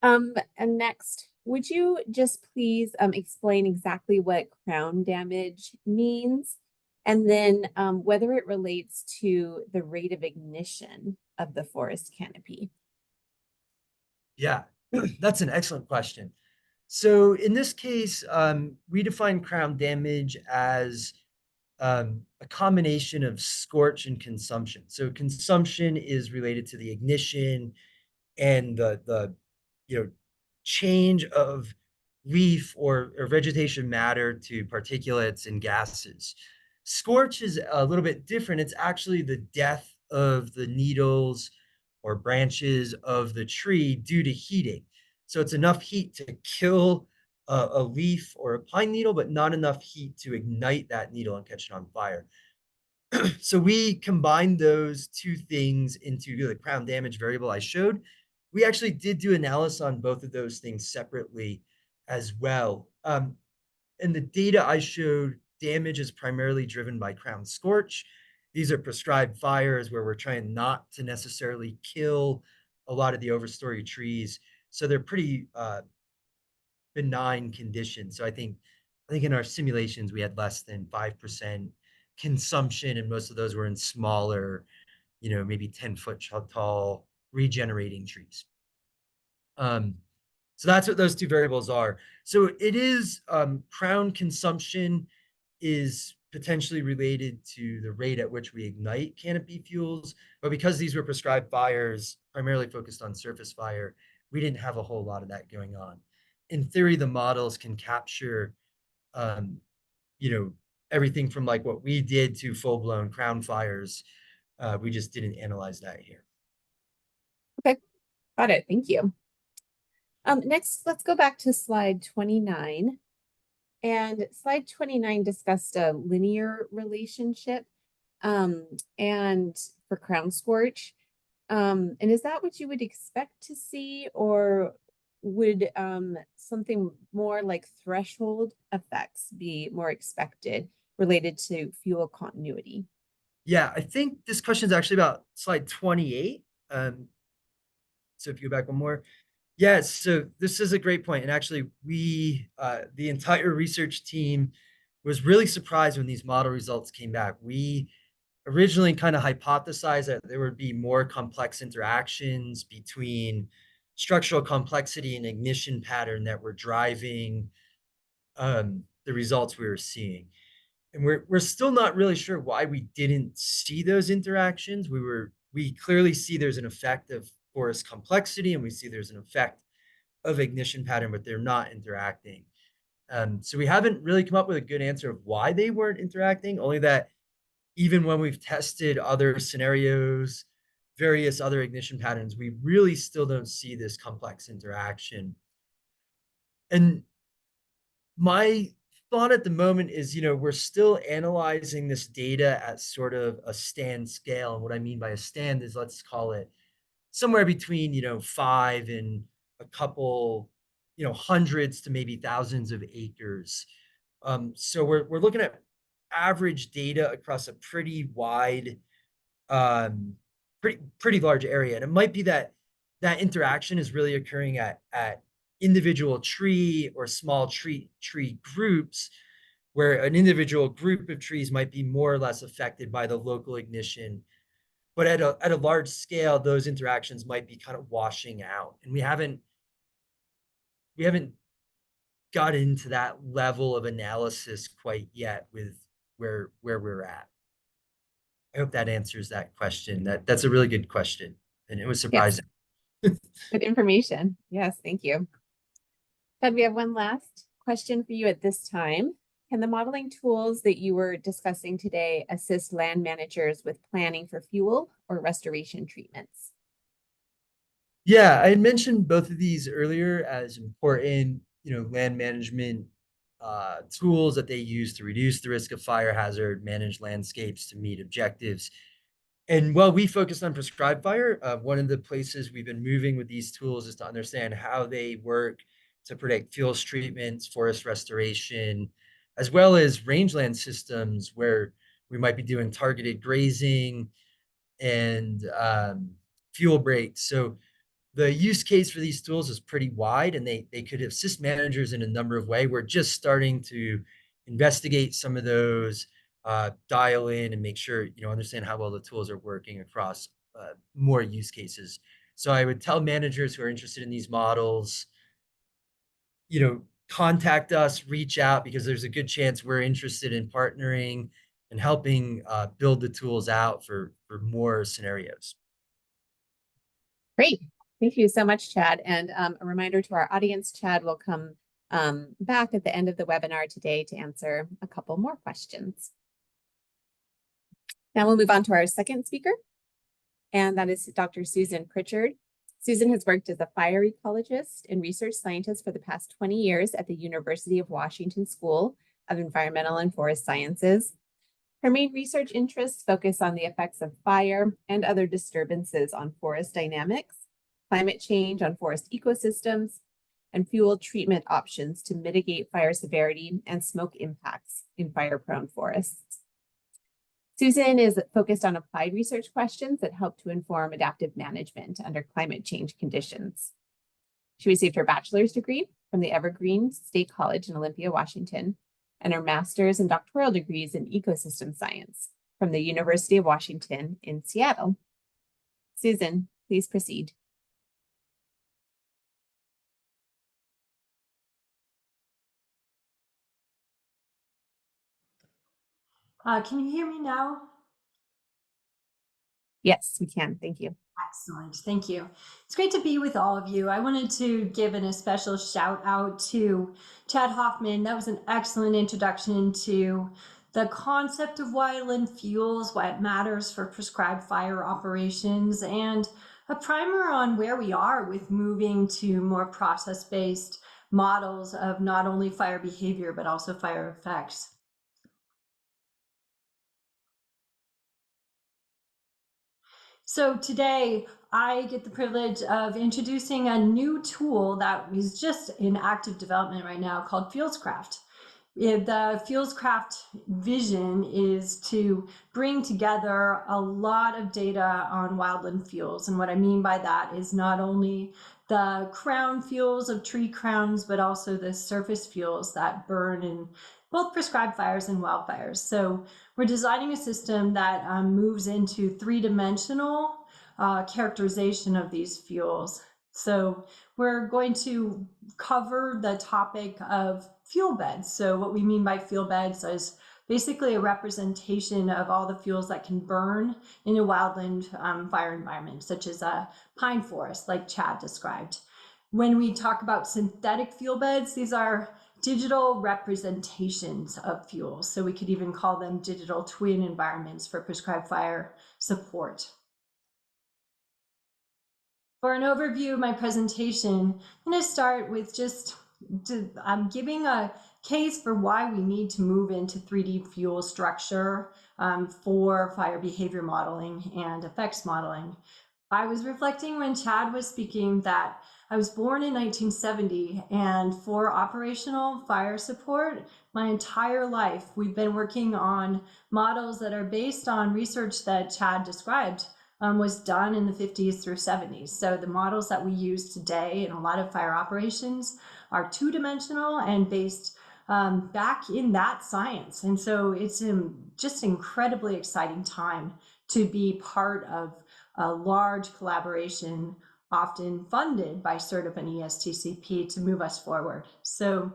And next, would you just please explain exactly what crown damage means, and then whether it relates to the rate of ignition of the forest canopy? Yeah, that's an excellent question. So in this case, we define crown damage as a combination of scorch and consumption. So consumption is related to the ignition and the change of leaf or vegetation matter to particulates and gases. Scorch is a little bit different. It's actually the death of the needles or branches of the tree due to heating. So it's enough heat to kill a leaf or a pine needle, but not enough heat to ignite that needle and catch it on fire. So we combined those two things into the crown damage variable I showed. We actually did do analysis on both of those things separately as well. And the data I showed, damage is primarily driven by crown scorch. These are prescribed fires where we're trying not to necessarily kill a lot of the overstory trees. So they're pretty benign conditions. So I think in our simulations, we had less than 5% consumption, and most of those were in smaller, maybe 10-foot tall regenerating trees. So that's what those two variables are. So it is crown consumption is potentially related to the rate at which we ignite canopy fuels, but because these were prescribed fires primarily focused on surface fire, we didn't have a whole lot of that going on. In theory, the models can capture everything from like what we did to full-blown crown fires. We just didn't analyze that here. Got it. Thank you. Next, let's go back to slide 29. And slide 29 discussed a linear relationship and for crown scorch. And is that what you would expect to see, or would something more like threshold effects be more expected related to fuel continuity? Yeah, I think this question is actually about slide 28. So if you go back one more. Yes, so this is a great point. And actually, the entire research team was really surprised when these model results came back. We originally kind of hypothesized that there would be more complex interactions between structural complexity and ignition pattern that were driving the results we were seeing. And we're still not really sure why we didn't see those interactions. We clearly see there's an effect of forest complexity, and we see there's an effect of ignition pattern, but they're not interacting. So we haven't really come up with a good answer of why they weren't interacting, only that even when we've tested other scenarios, various other ignition patterns, we really still don't see this complex interaction. And my thought at the moment is, we're still analyzing this data at sort of a stand scale. And what I mean by a stand is, let's call it somewhere between, 5 and a couple, hundreds to maybe thousands of acres. So we're looking at average data across a pretty wide, pretty large area. And it might be that interaction is really occurring at individual tree or small tree groups, where an individual group of trees might be more or less affected by the local ignition. But at a large scale, those interactions might be kind of washing out. And we haven't got into that level of analysis quite yet with where we're at. I hope that answers that question. That's a really good question, and it was Yes, surprising. good information. Yes, thank you. Ted, we have one last question for you at this time. Can the modeling tools that you were discussing today assist land managers with planning for fuel or restoration treatments? Yeah, I had mentioned both of these earlier as important, land management tools that they use to reduce the risk of fire hazard, manage landscapes to meet objectives. And while we focused on prescribed fire, one of the places we've been moving with these tools is to understand how they work to predict fuels treatments, forest restoration, as well as rangeland systems where we might be doing targeted grazing and fuel breaks. So the use case for these tools is pretty wide, and they could assist managers in a number of ways. We're just starting to investigate some of those, dial in and make sure, understand how well the tools are working across more use cases. So I would tell managers who are interested in these models, contact us, reach out, because there's a good chance we're interested in partnering and helping build the tools out for more scenarios. Great. Thank you so much, Chad. And a reminder to our audience, Chad will come back at the end of the webinar today to answer a couple more questions. Now we'll move on to our second speaker, and that is Dr. Susan Pritchard. Susan has worked as a fire ecologist and research scientist for the past 20 years at the University of Washington School of Environmental and Forest Sciences. Her main research interests focus on the effects of fire and other disturbances on forest dynamics, climate change on forest ecosystems, and fuel treatment options to mitigate fire severity and smoke impacts in fire-prone forests. Susan is focused on applied research questions that help to inform adaptive management under climate change conditions. She received her bachelor's degree from the Evergreen State College in Olympia, Washington, and her master's and doctoral degrees in ecosystem science from the University of Washington in Seattle. Susan, please proceed. Can you hear me now? Yes, we can. Thank you. Excellent. Thank you. It's great to be with all of you. I wanted to give a special shout out to Chad Hoffman. That was an excellent introduction to the concept of wildland fuels, why it matters for prescribed fire operations, and a primer on where we are with moving to more process-based models of not only fire behavior, but also fire effects. So today I get the privilege of introducing a new tool that is just in active development right now called FuelsCraft. The FuelsCraft vision is to bring together a lot of data on wildland fuels. And what I mean by that is not only the crown fuels of tree crowns, but also the surface fuels that burn in both prescribed fires and wildfires. So we're designing a system that moves into three-dimensional characterization of these fuels. So we're going to cover the topic of fuel beds. So what we mean by fuel beds is basically a representation of all the fuels that can burn in a wildland fire environment, such as a pine forest, like Chad described. When we talk about synthetic fuel beds, these are digital representations of fuels. So we could even call them digital twin environments for prescribed fire support. For an overview of my presentation, I'm going to start with just giving a case for why we need to move into 3D fuel structure for fire behavior modeling and effects modeling. I was reflecting when Chad was speaking that I was born in 1970, and for operational fire support, my entire life, we've been working on models that are based on research that Chad described was done in the 50s through 70s. So the models that we use today in a lot of fire operations are two-dimensional and based back in that science. And so it's just incredibly exciting time to be part of a large collaboration, often funded by SERDP and ESTCP, to move us forward. So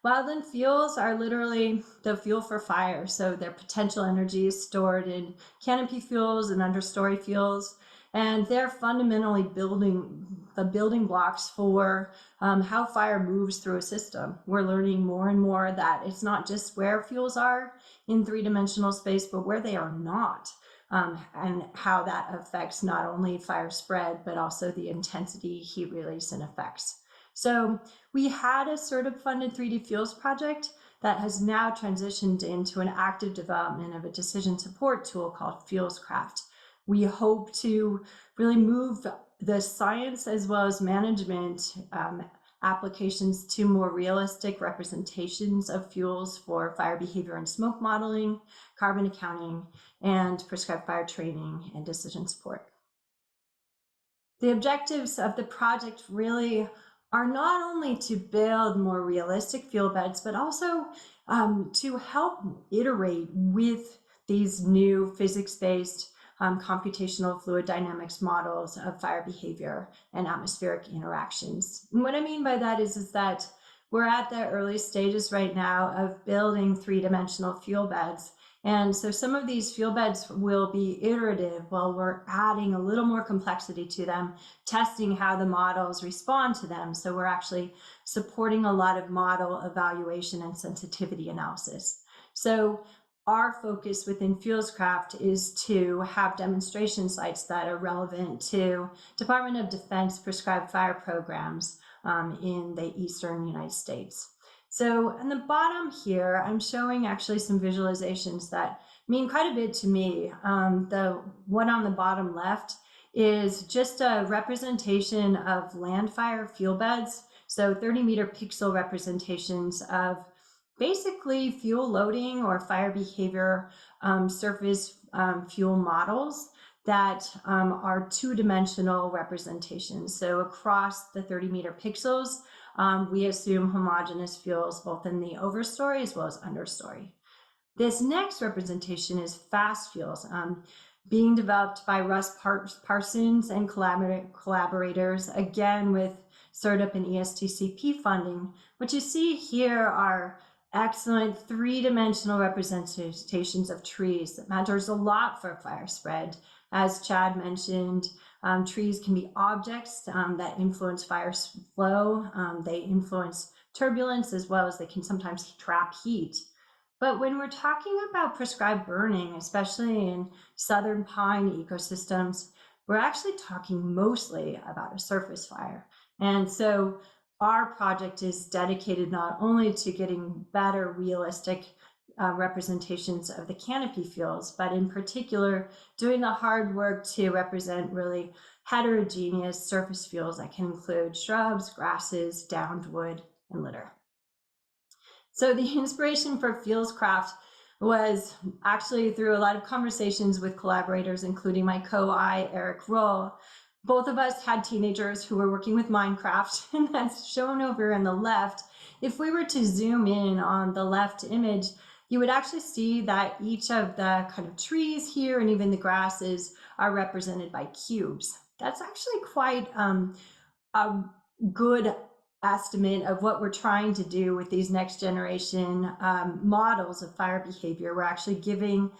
wildland fuels are literally the fuel for fire. So their potential energy is stored in canopy fuels and understory fuels, and they're fundamentally the building blocks for how fire moves through a system. We're learning more and more that it's not just where fuels are in three-dimensional space, but where they are not, and how that affects not only fire spread, but also the intensity, heat release, and effects. So we had a SERDP-funded 3D fuels project that has now transitioned into an active development of a decision support tool called FuelsCraft. We hope to really move the science as well as management applications to more realistic representations of fuels for fire behavior and smoke modeling, carbon accounting, and prescribed fire training and decision support. The objectives of the project really are not only to build more realistic fuel beds, but also to help iterate with these new physics-based computational fluid dynamics models of fire behavior and atmospheric interactions. And what I mean by that is that we're at the early stages right now of building three-dimensional fuel beds. And so some of these fuel beds will be iterative while we're adding a little more complexity to them, testing how the models respond to them. So we're actually supporting a lot of model evaluation and sensitivity analysis. So our focus within FuelsCraft is to have demonstration sites that are relevant to Department of Defense prescribed fire programs in the Eastern United States. So on the bottom here, I'm showing actually some visualizations that mean quite a bit to me. The one on the bottom left is just a representation of land fire fuel beds. So 30-meter pixel representations of basically fuel loading or fire behavior surface fuel models that are two-dimensional representations. So across the 30-meter pixels, we assume homogeneous fuels both in the overstory as well as understory. This next representation is fast fuels being developed by Russ Parsons and collaborators, again with SERDP and ESTCP funding. What you see here are excellent three-dimensional representations of trees. That matters a lot for fire spread. As Chad mentioned, trees can be objects that influence fire flow. They influence turbulence as well as they can sometimes trap heat. But when we're talking about prescribed burning, especially in southern pine ecosystems, we're actually talking mostly about a surface fire. And so our project is dedicated not only to getting better realistic representations of the canopy fuels, but in particular, doing the hard work to represent really heterogeneous surface fuels that can include shrubs, grasses, downed wood, and litter. So the inspiration for FuelsCraft was actually through a lot of conversations with collaborators, including my co-I, Eric Roll. Both of us had teenagers who were working with Minecraft, and that's shown over on the left. If we were to zoom in on the left image, you would actually see that each of the kind of trees here and even the grasses are represented by cubes. That's actually quite a good estimate of what we're trying to do with these next generation models of fire behavior. We're actually giving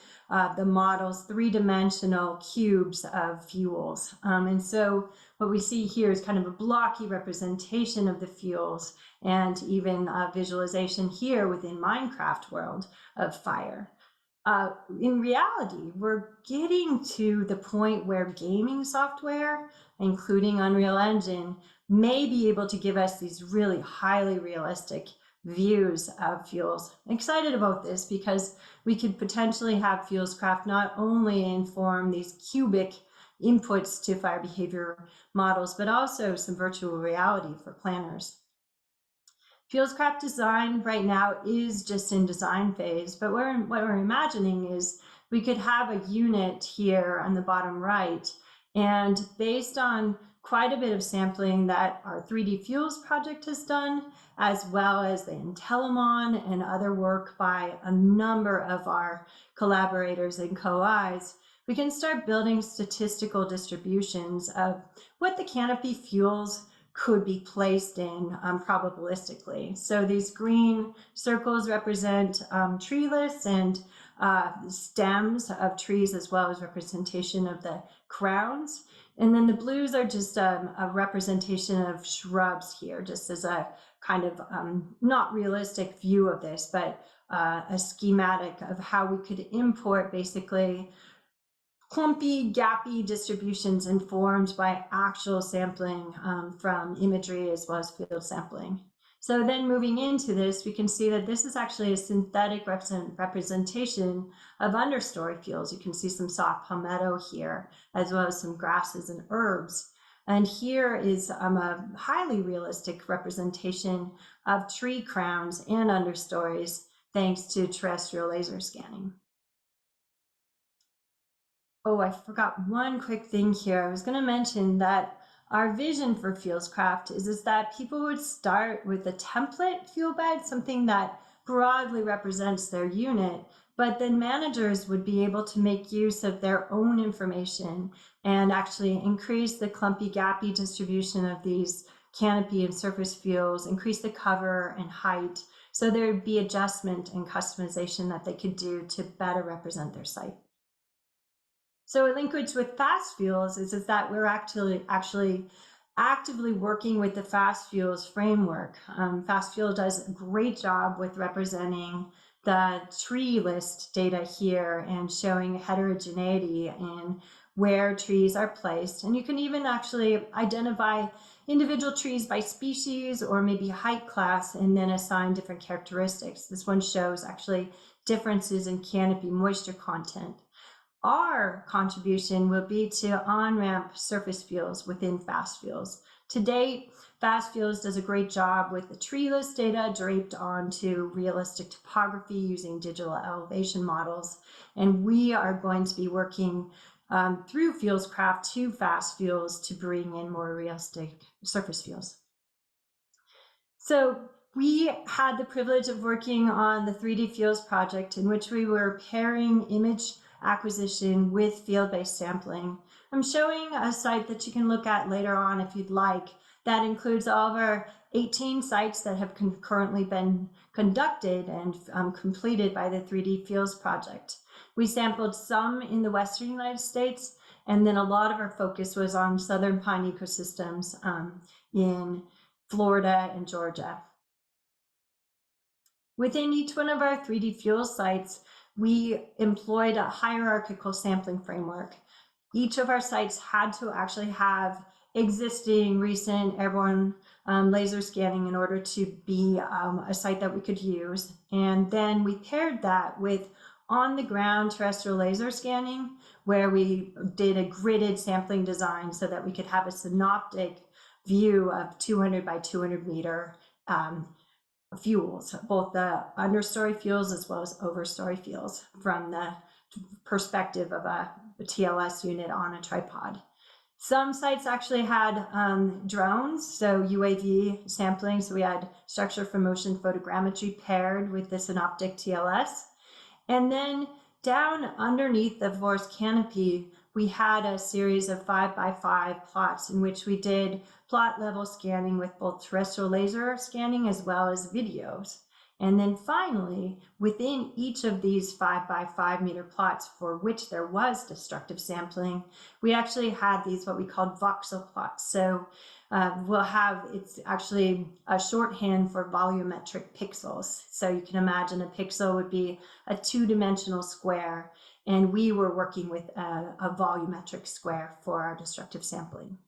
the models three-dimensional cubes of fuels. And so what we see here is kind of a blocky representation of the fuels and even visualization here within Minecraft world of fire. In reality, we're getting to the point where gaming software, including Unreal Engine, may be able to give us these really highly realistic views of fuels. I'm excited about this because we could potentially have FuelsCraft not only inform these cubic inputs to fire behavior models, but also some virtual reality for planners. FuelsCraft design right now is just in design phase, but what we're imagining is we could have a unit here on the bottom right, and based on quite a bit of sampling that our 3D Fuels project has done, as well as the Intellimon and other work by a number of our collaborators and co-Is, we can start building statistical distributions of what the canopy fuels could be placed in probabilistically. So these green circles represent tree lists and stems of trees, as well as representation of the crowns. And then the blues are just a representation of shrubs here, just as a kind of not realistic view of this, but a schematic of how we could import basically clumpy, gappy distributions informed by actual sampling from imagery as well as field sampling. So then moving into this, we can see that this is actually a synthetic representation of understory fuels. You can see some soft palmetto here, as well as some grasses and herbs. And here is a highly realistic representation of tree crowns and understories, thanks to terrestrial laser scanning. Oh, I forgot one quick thing here. I was going to mention that our vision for FuelsCraft is that people would start with a template fuel bed, something that broadly represents their unit, but then managers would be able to make use of their own information and actually increase the clumpy, gappy distribution of these canopy and surface fuels, increase the cover and height. So there would be adjustment and customization that they could do to better represent their site. So a linkage with fast fuels is that we're actually actively working with the fast fuels framework. Fast fuel does a great job with representing the tree list data here and showing heterogeneity in where trees are placed. And you can even actually identify individual trees by species or maybe height class and then assign different characteristics. This one shows actually differences in canopy moisture content. Our contribution will be to on-ramp surface fuels within fast fuels. To date, fast fuels does a great job with the tree list data draped onto realistic topography using digital elevation models. And we are going to be working through FuelsCraft to fast fuels to bring in more realistic surface fuels. So we had the privilege of working on the 3D Fuels project, in which we were pairing image acquisition with field-based sampling. I'm showing a site that you can look at later on if you'd like. That includes all of our 18 sites that have currently been conducted and completed by the 3D Fuels project. We sampled some in the Western United States, and then a lot of our focus was on southern pine ecosystems in Florida and Georgia. Within each one of our 3D Fuels sites, we employed a hierarchical sampling framework. each of our sites had to actually have existing recent airborne laser scanning in order to be a site that we could use. And then we paired that with on-the-ground terrestrial laser scanning, where we did a gridded sampling design so that we could have a synoptic view of 200 by 200 meter fuels, both the understory fuels as well as overstory fuels from the perspective of a TLS unit on a tripod. Some sites actually had drones, so UAV sampling. So we had structure for motion photogrammetry paired with the synoptic TLS. And then down underneath the forest canopy, we had a series of 5x5 plots in which we did plot level scanning with both terrestrial laser scanning as well as videos. And then finally, within each of these 5x5 meter plots for which there was destructive sampling, we actually had these what we called voxel plots. So it's actually a shorthand for volumetric pixels. So you can imagine a pixel would be a two-dimensional square, and we were working with a volumetric square for our destructive sampling.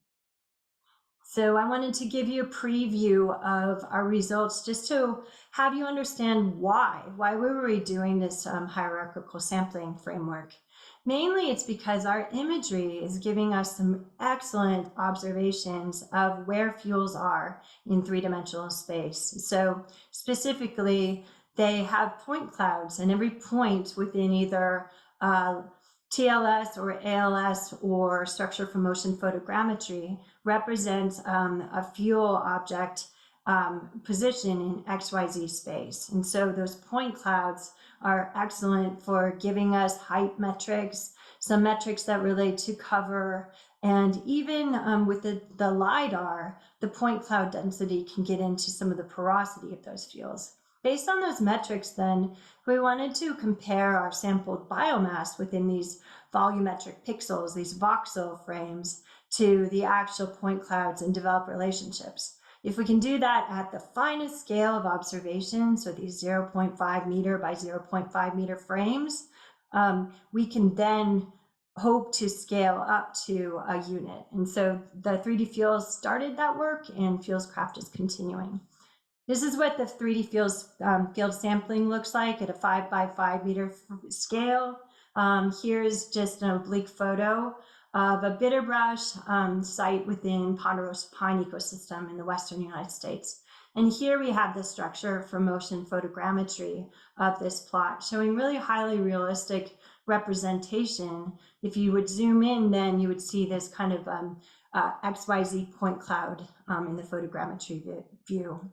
So I wanted to give you a preview of our results just to have you understand why were we doing this hierarchical sampling framework. Mainly it's because our imagery is giving us some excellent observations of where fuels are in three-dimensional space. So specifically, they have point clouds, and every point within either TLS or ALS or structure for motion photogrammetry represents a fuel object position in XYZ space. And so those point clouds are excellent for giving us height metrics, some metrics that relate to cover, and even with the LiDAR, the point cloud density can get into some of the porosity of those fuels. Based on those metrics, then, we wanted to compare our sampled biomass within these volumetric pixels, these voxel frames, to the actual point clouds and develop relationships. If we can do that at the finest scale of observation, so these 0.5 meter by 0.5 meter frames, we can then hope to scale up to a unit. And so the 3D Fuels started that work, and FuelsCraft is continuing. This is what the 3D field sampling looks like at a 5x5 meter scale. Here's just an oblique photo of a bitterbrush site within Ponderosa Pine ecosystem in the western United States. And here we have the structure for motion photogrammetry of this plot, showing really highly realistic representation. If you would zoom in, then you would see this kind of XYZ point cloud in the photogrammetry view.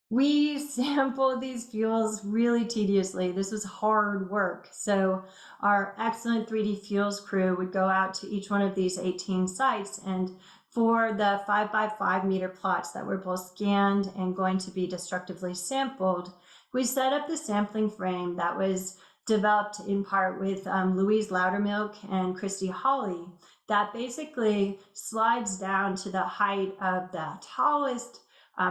We sampled these fuels really tediously. This was hard work. So our excellent 3D Fuels crew would go out to each one of these 18 sites, and for the 5x5 meter plots that were both scanned and going to be destructively sampled, we set up the sampling frame that was developed in part with Louise Loudermilk and Christy Hawley that basically slides down to the height of the tallest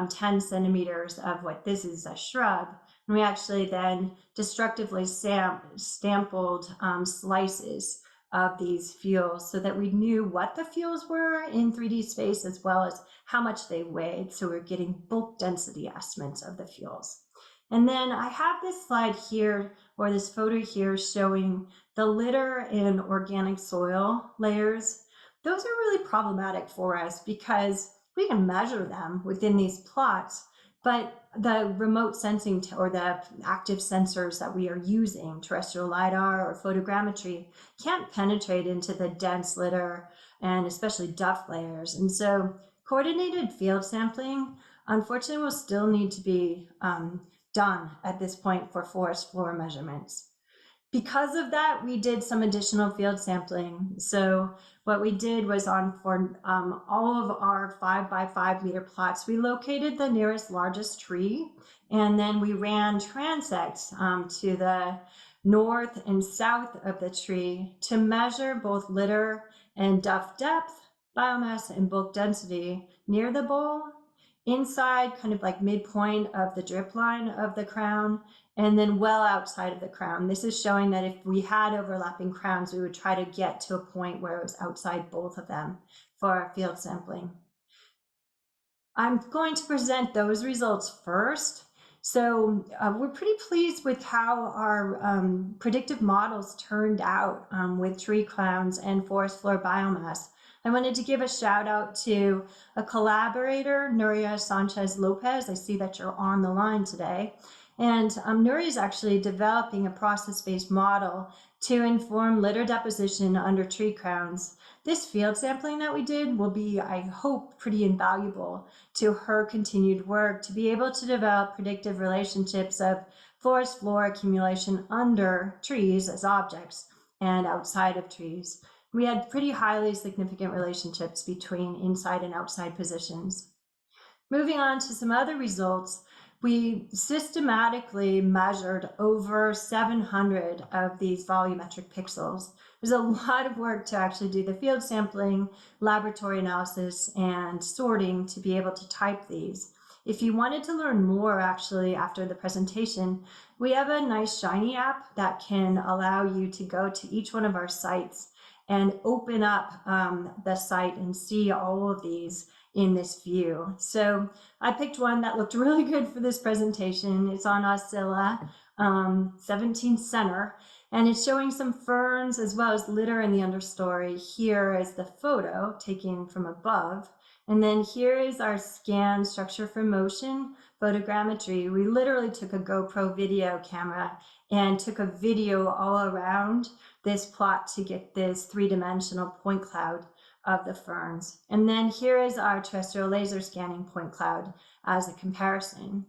10 centimeters of what this is a shrub. And we actually then destructively sampled slices of these fuels so that we knew what the fuels were in 3D space as well as how much they weighed. So we're getting bulk density estimates of the fuels. And then I have this slide here, or this photo here, showing the litter and organic soil layers. Those are really problematic for us because we can measure them within these plots, but the remote sensing or the active sensors that we are using, terrestrial LiDAR or photogrammetry, can't penetrate into the dense litter and especially duff layers. And so coordinated field sampling, unfortunately, will still need to be done at this point for forest floor measurements. Because of that, we did some additional field sampling. So what we did was for all of our 5x5 meter plots, we located the nearest largest tree, and then we ran transects to the north and south of the tree to measure both litter and duff depth, biomass, and bulk density near the bowl, inside kind of like midpoint of the drip line of the crown, and then well outside of the crown. This is showing that if we had overlapping crowns, we would try to get to a point where it was outside both of them for our field sampling. I'm going to present those results first. So we're pretty pleased with how our predictive models turned out with tree crowns and forest floor biomass. I wanted to give a shout out to a collaborator, Nuria Sanchez Lopez. I see that you're on the line today. And Nuria is actually developing a process-based model to inform litter deposition under tree crowns. This field sampling that we did will be, I hope, pretty invaluable to her continued work to be able to develop predictive relationships of forest floor accumulation under trees as objects and outside of trees. We had pretty highly significant relationships between inside and outside positions. Moving on to some other results, we systematically measured over 700 of these volumetric pixels. There's a lot of work to actually do the field sampling, laboratory analysis, and sorting to be able to type these. If you wanted to learn more actually after the presentation, we have a nice Shiny app that can allow you to go to each one of our sites and open up the site and see all of these in this view. So I picked one that looked really good for this presentation. It's on Oscilla 17 Center, and it's showing some ferns as well as litter in the understory. Here is the photo taken from above. And then here is our scan structure for motion photogrammetry. We literally took a GoPro video camera and took a video all around this plot to get this three-dimensional point cloud of the ferns. And then here is our terrestrial laser scanning point cloud as a comparison.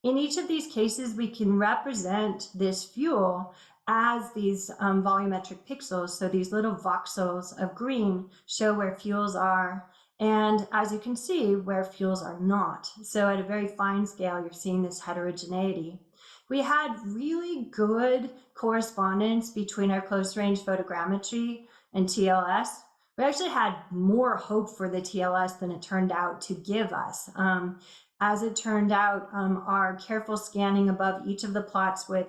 In each of these cases, we can represent this fuel as these volumetric pixels. So these little voxels of green show where fuels are, and as you can see, where fuels are not. So at a very fine scale, you're seeing this heterogeneity. We had really good correspondence between our close range photogrammetry and TLS. We actually had more hope for the TLS than it turned out to give us. As it turned out, our careful scanning above each of the plots with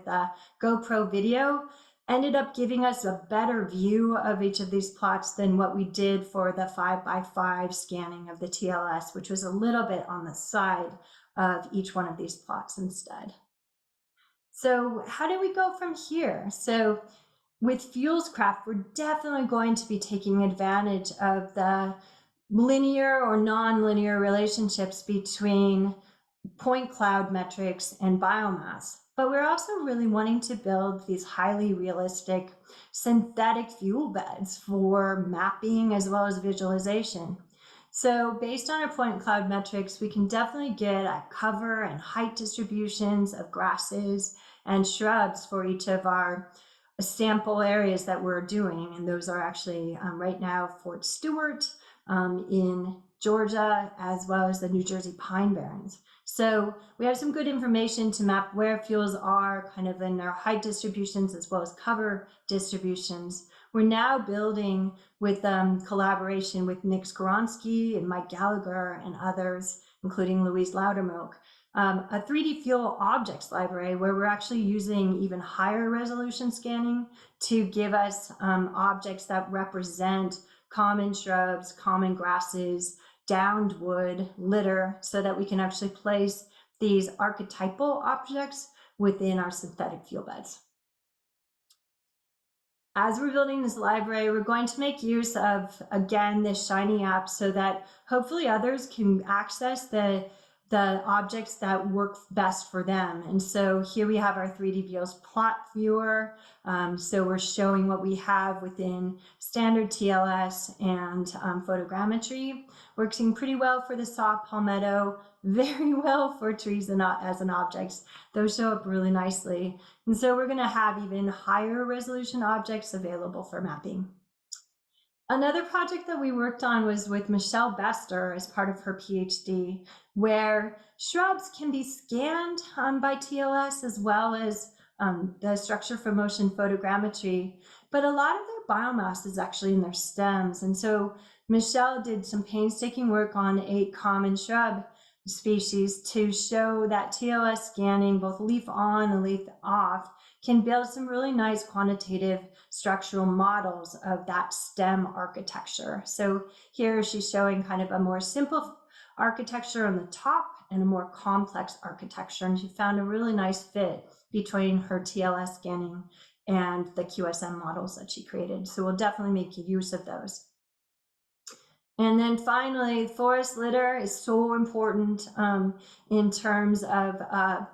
GoPro video ended up giving us a better view of each of these plots than what we did for the 5x5 scanning of the TLS, which was a little bit on the side of each one of these plots instead. So how do we go from here? So with FuelsCraft, we're definitely going to be taking advantage of the linear or non-linear relationships between point cloud metrics and biomass. But we're also really wanting to build these highly realistic synthetic fuel beds for mapping as well as visualization. So based on our point cloud metrics, we can definitely get at cover and height distributions of grasses and shrubs for each of our sample areas that we're doing. And those are actually right now Fort Stewart in Georgia, as well as the New Jersey Pine Barrens. So we have some good information to map where fuels are kind of in their height distributions as well as cover distributions. We're now building with collaboration with Nick Skoronsky and Mike Gallagher and others, including Louise Loudermilk, a 3D fuel objects library where we're actually using even higher resolution scanning to give us objects that represent common shrubs, common grasses, downed wood, litter, so that we can actually place these archetypal objects within our synthetic fuel beds. As we're building this library, we're going to make use of, again, this Shiny app so that hopefully others can access the objects that work best for them. And so here we have our 3D Views plot viewer. So we're showing what we have within standard TLS and photogrammetry. Working pretty well for the saw palmetto, very well for trees and as an objects. Those show up really nicely. And so we're gonna have even higher resolution objects available for mapping. Another project that we worked on was with Michelle Bester as part of her PhD, where shrubs can be scanned by TLS as well as the structure for motion photogrammetry, but a lot of their biomass is actually in their stems. And so Michelle did some painstaking work on 8 common shrub species to show that TLS scanning, both leaf on and leaf off, can build some really nice quantitative structural models of that stem architecture. So here she's showing kind of a more simple architecture on the top and a more complex architecture. And she found a really nice fit between her TLS scanning and the QSM models that she created. So we'll definitely make use of those. And then finally, forest litter is so important in terms of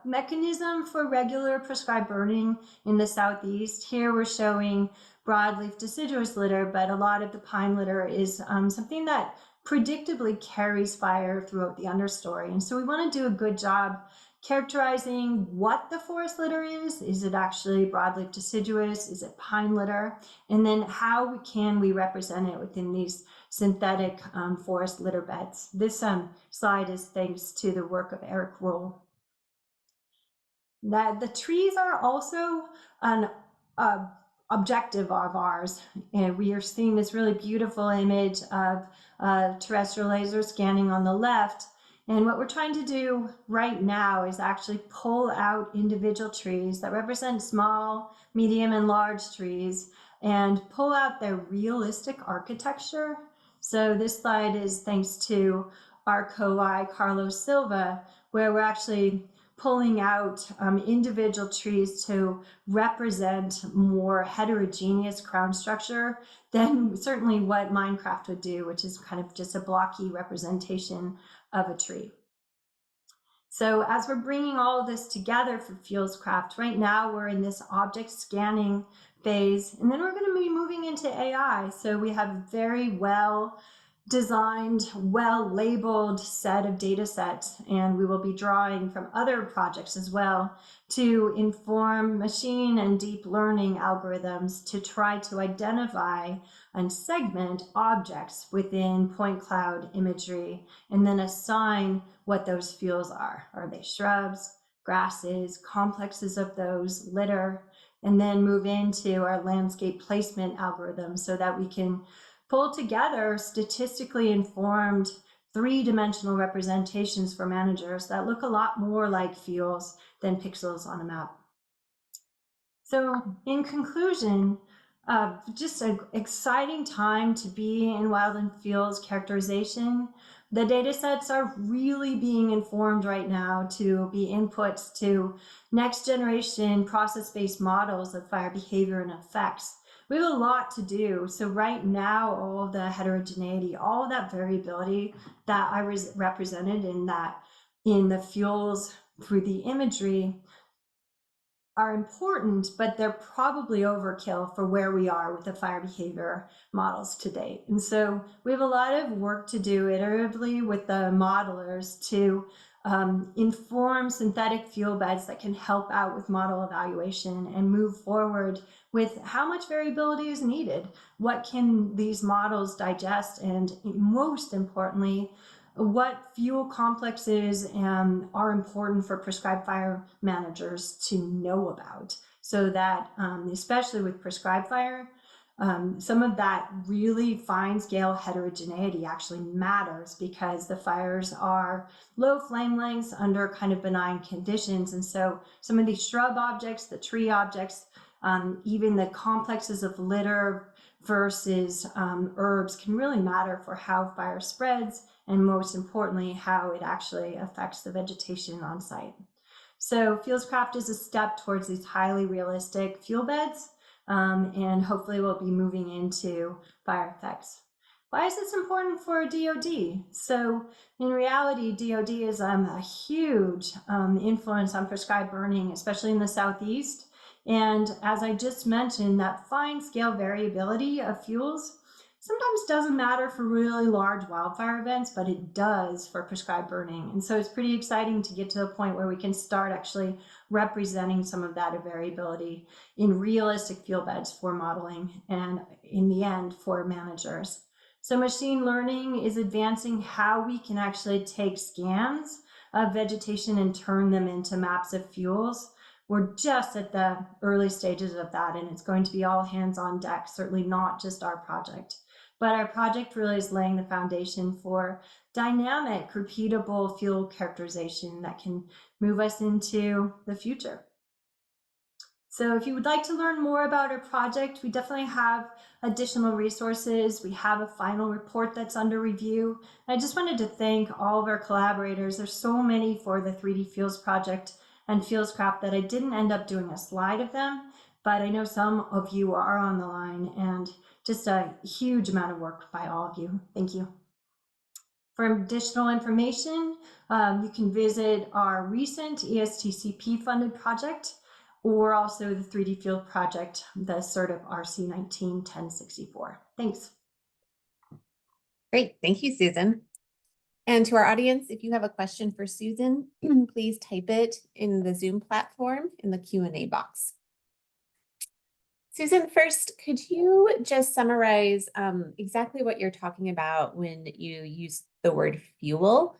mechanism for regular prescribed burning in the Southeast. Here we're showing broadleaf deciduous litter, but a lot of the pine litter is something that predictably carries fire throughout the understory. And so we want to do a good job characterizing what the forest litter is. Is it actually broadleaf deciduous? Is it pine litter? And then how can we represent it within these synthetic forest litter beds? This slide is thanks to the work of Eric Roll. The trees are also an objective of ours, and we are seeing this really beautiful image of terrestrial laser scanning on the left. And what we're trying to do right now is actually pull out individual trees that represent small, medium, and large trees and pull out their realistic architecture. So this slide is thanks to our co-I, Carlos Silva, where we're actually pulling out individual trees to represent more heterogeneous crown structure than certainly what Minecraft would do, which is kind of just a blocky representation of a tree. So as we're bringing all of this together for FuelsCraft, right now we're in this object scanning phase, and then we're going to be moving into AI. So we have a very well designed, well labeled set of data sets, and we will be drawing from other projects as well to inform machine and deep learning algorithms to try to identify and segment objects within point cloud imagery and then assign what those fuels are. Are they shrubs, grasses, complexes of those, litter, and then move into our landscape placement algorithm so that we can pull together statistically informed three-dimensional representations for managers that look a lot more like fuels than pixels on a map. So in conclusion, just an exciting time to be in wildland fuels characterization. The data sets are really being informed right now to be inputs to next generation process-based models of fire behavior and effects. We have a lot to do. So right now, all of the heterogeneity, all of that variability that I represented in the fuels through the imagery are important, but they're probably overkill for where we are with the fire behavior models to date. And so we have a lot of work to do iteratively with the modelers to inform synthetic fuel beds that can help out with model evaluation and move forward with how much variability is needed. What can these models digest? And most importantly, what fuel complexes are important for prescribed fire managers to know about, so that especially with prescribed fire, some of that really fine scale heterogeneity actually matters because the fires are low flame lengths under kind of benign conditions. And so some of these shrub objects, the tree objects, even the complexes of litter versus herbs can really matter for how fire spreads, and most importantly, how it actually affects the vegetation on site. So FuelsCraft is a step towards these highly realistic fuel beds, and hopefully we'll be moving into fire effects. Why is this important for DoD? So in reality, DoD is a huge influence on prescribed burning, especially in the Southeast. And as I just mentioned, that fine scale variability of fuels sometimes doesn't matter for really large wildfire events, but it does for prescribed burning. And so it's pretty exciting to get to the point where we can start actually representing some of that variability in realistic fuel beds for modeling and in the end for managers. So machine learning is advancing how we can actually take scans of vegetation and turn them into maps of fuels. We're just at the early stages of that, and it's going to be all hands on deck, certainly not just our project. but our project really is laying the foundation for dynamic, repeatable fuel characterization that can move us into the future. So if you would like to learn more about our project, we definitely have additional resources. We have a final report that's under review. I just wanted to thank all of our collaborators. There's so many for the 3D Fuels project and FuelsCraft that I didn't end up doing a slide of them, but I know some of you are on the line, and just a huge amount of work by all of you. Thank you. For additional information, you can visit our recent ESTCP funded project, or also the 3D Fuel project, the SERDP RC19-1064. Thanks. Great, thank you, Susan. And to our audience, if you have a question for Susan, please type it in the Zoom platform in the Q&A box. Susan, first, could you just summarize exactly what you're talking about when you use the word fuel?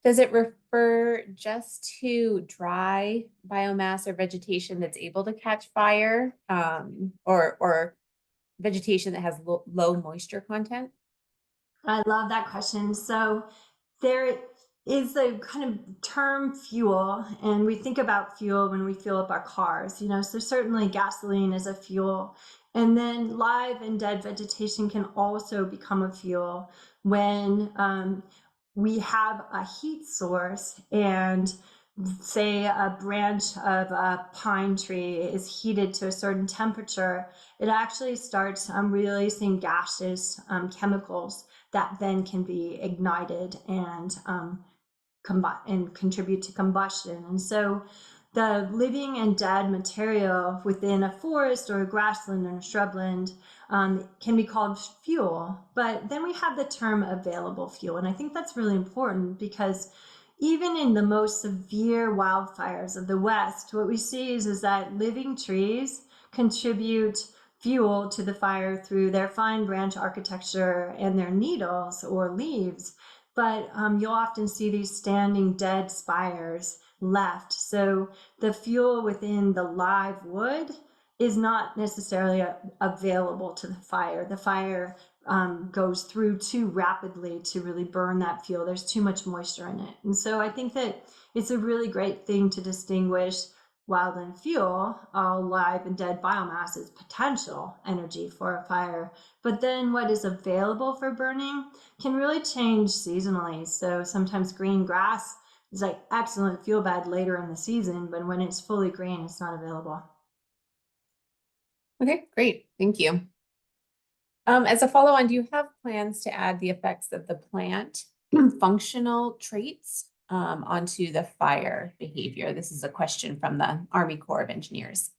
Does it refer just to dry biomass or vegetation that's able to catch fire, or vegetation that has low moisture content? I love that question. So there is the kind of term fuel, and we think about fuel when we fuel up our cars, you know, so certainly gasoline is a fuel. And then live and dead vegetation can also become a fuel when we have a heat source, and say a branch of a pine tree is heated to a certain temperature, it actually starts releasing gaseous chemicals that then can be ignited and contribute to combustion. And so the living and dead material within a forest or a grassland or a shrubland can be called fuel. But then we have the term available fuel. And I think that's really important, because even in the most severe wildfires of the West, what we see is that living trees contribute fuel to the fire through their fine branch architecture and their needles or leaves. But you'll often see these standing dead spires left. So the fuel within the live wood is not necessarily available to the fire. The fire goes through too rapidly to really burn that fuel. There's too much moisture in it. And so I think that it's a really great thing to distinguish wildland fuel, all live and dead biomass, is potential energy for a fire. But then what is available for burning can really change seasonally. So sometimes green grass is like excellent fuel bed later in the season, but when it's fully green, it's not available. Okay, great, thank you. As a follow-on, do you have plans to add the effects of the plant functional traits onto the fire behavior? This is a question from the Army Corps of Engineers.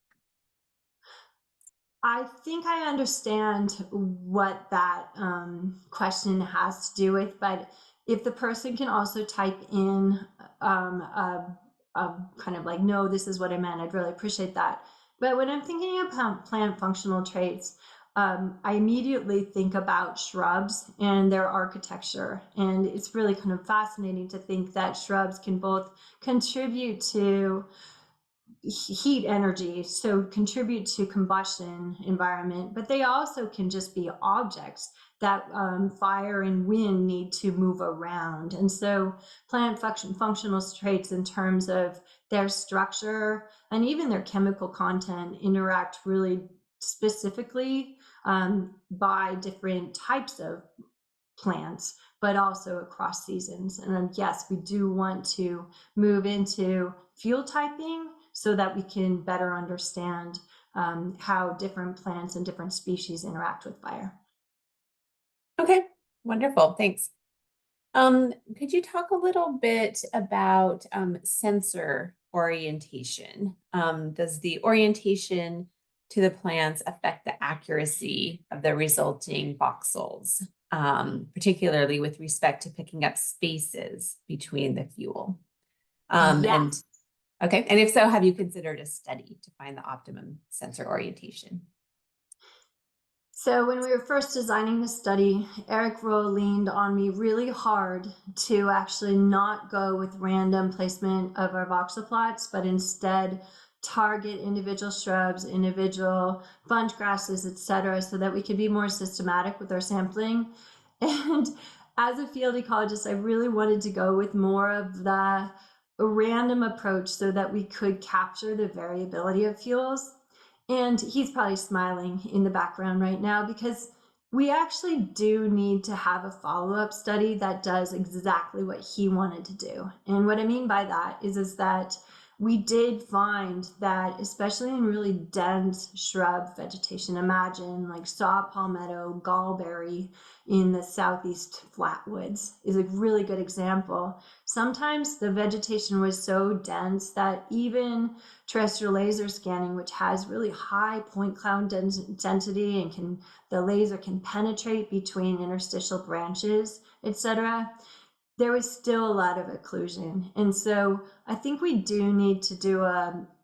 I think I understand what that question has to do with, but if the person can also type in a kind of like, no, this is what I meant, I'd really appreciate that. But when I'm thinking about plant functional traits, I immediately think about shrubs and their architecture. And it's really kind of fascinating to think that shrubs can both contribute to heat energy, so contribute to combustion environment, but they also can just be objects that fire and wind need to move around. And so plant functional traits in terms of their structure and even their chemical content interact really specifically by different types of plants, but also across seasons. And yes, we do want to move into fuel typing so that we can better understand how different plants and different species interact with fire. Okay, wonderful, thanks. Could you talk a little bit about sensor orientation? Does the orientation to the plants affect the accuracy of the resulting voxels, particularly with respect to picking up spaces between the fuel? Yes. And if so, have you considered a study to find the optimum sensor orientation? So when we were first designing the study, Eric Rowe leaned on me really hard to actually not go with random placement of our voxel plots, but instead target individual shrubs, individual bunch grasses, etc., so that we could be more systematic with our sampling. And as a field ecologist, I really wanted to go with more of the random approach so that we could capture the variability of fuels. And he's probably smiling in the background right now because we actually do need to have a follow-up study that does exactly what he wanted to do. And what I mean by that is that we did find that, especially in really dense shrub vegetation, imagine like saw palmetto, gallberry in the southeast flatwoods is a really good example. Sometimes the vegetation was so dense that even terrestrial laser scanning, which has really high point cloud density and the laser can penetrate between interstitial branches, etc., there was still a lot of occlusion. And so I think we do need to do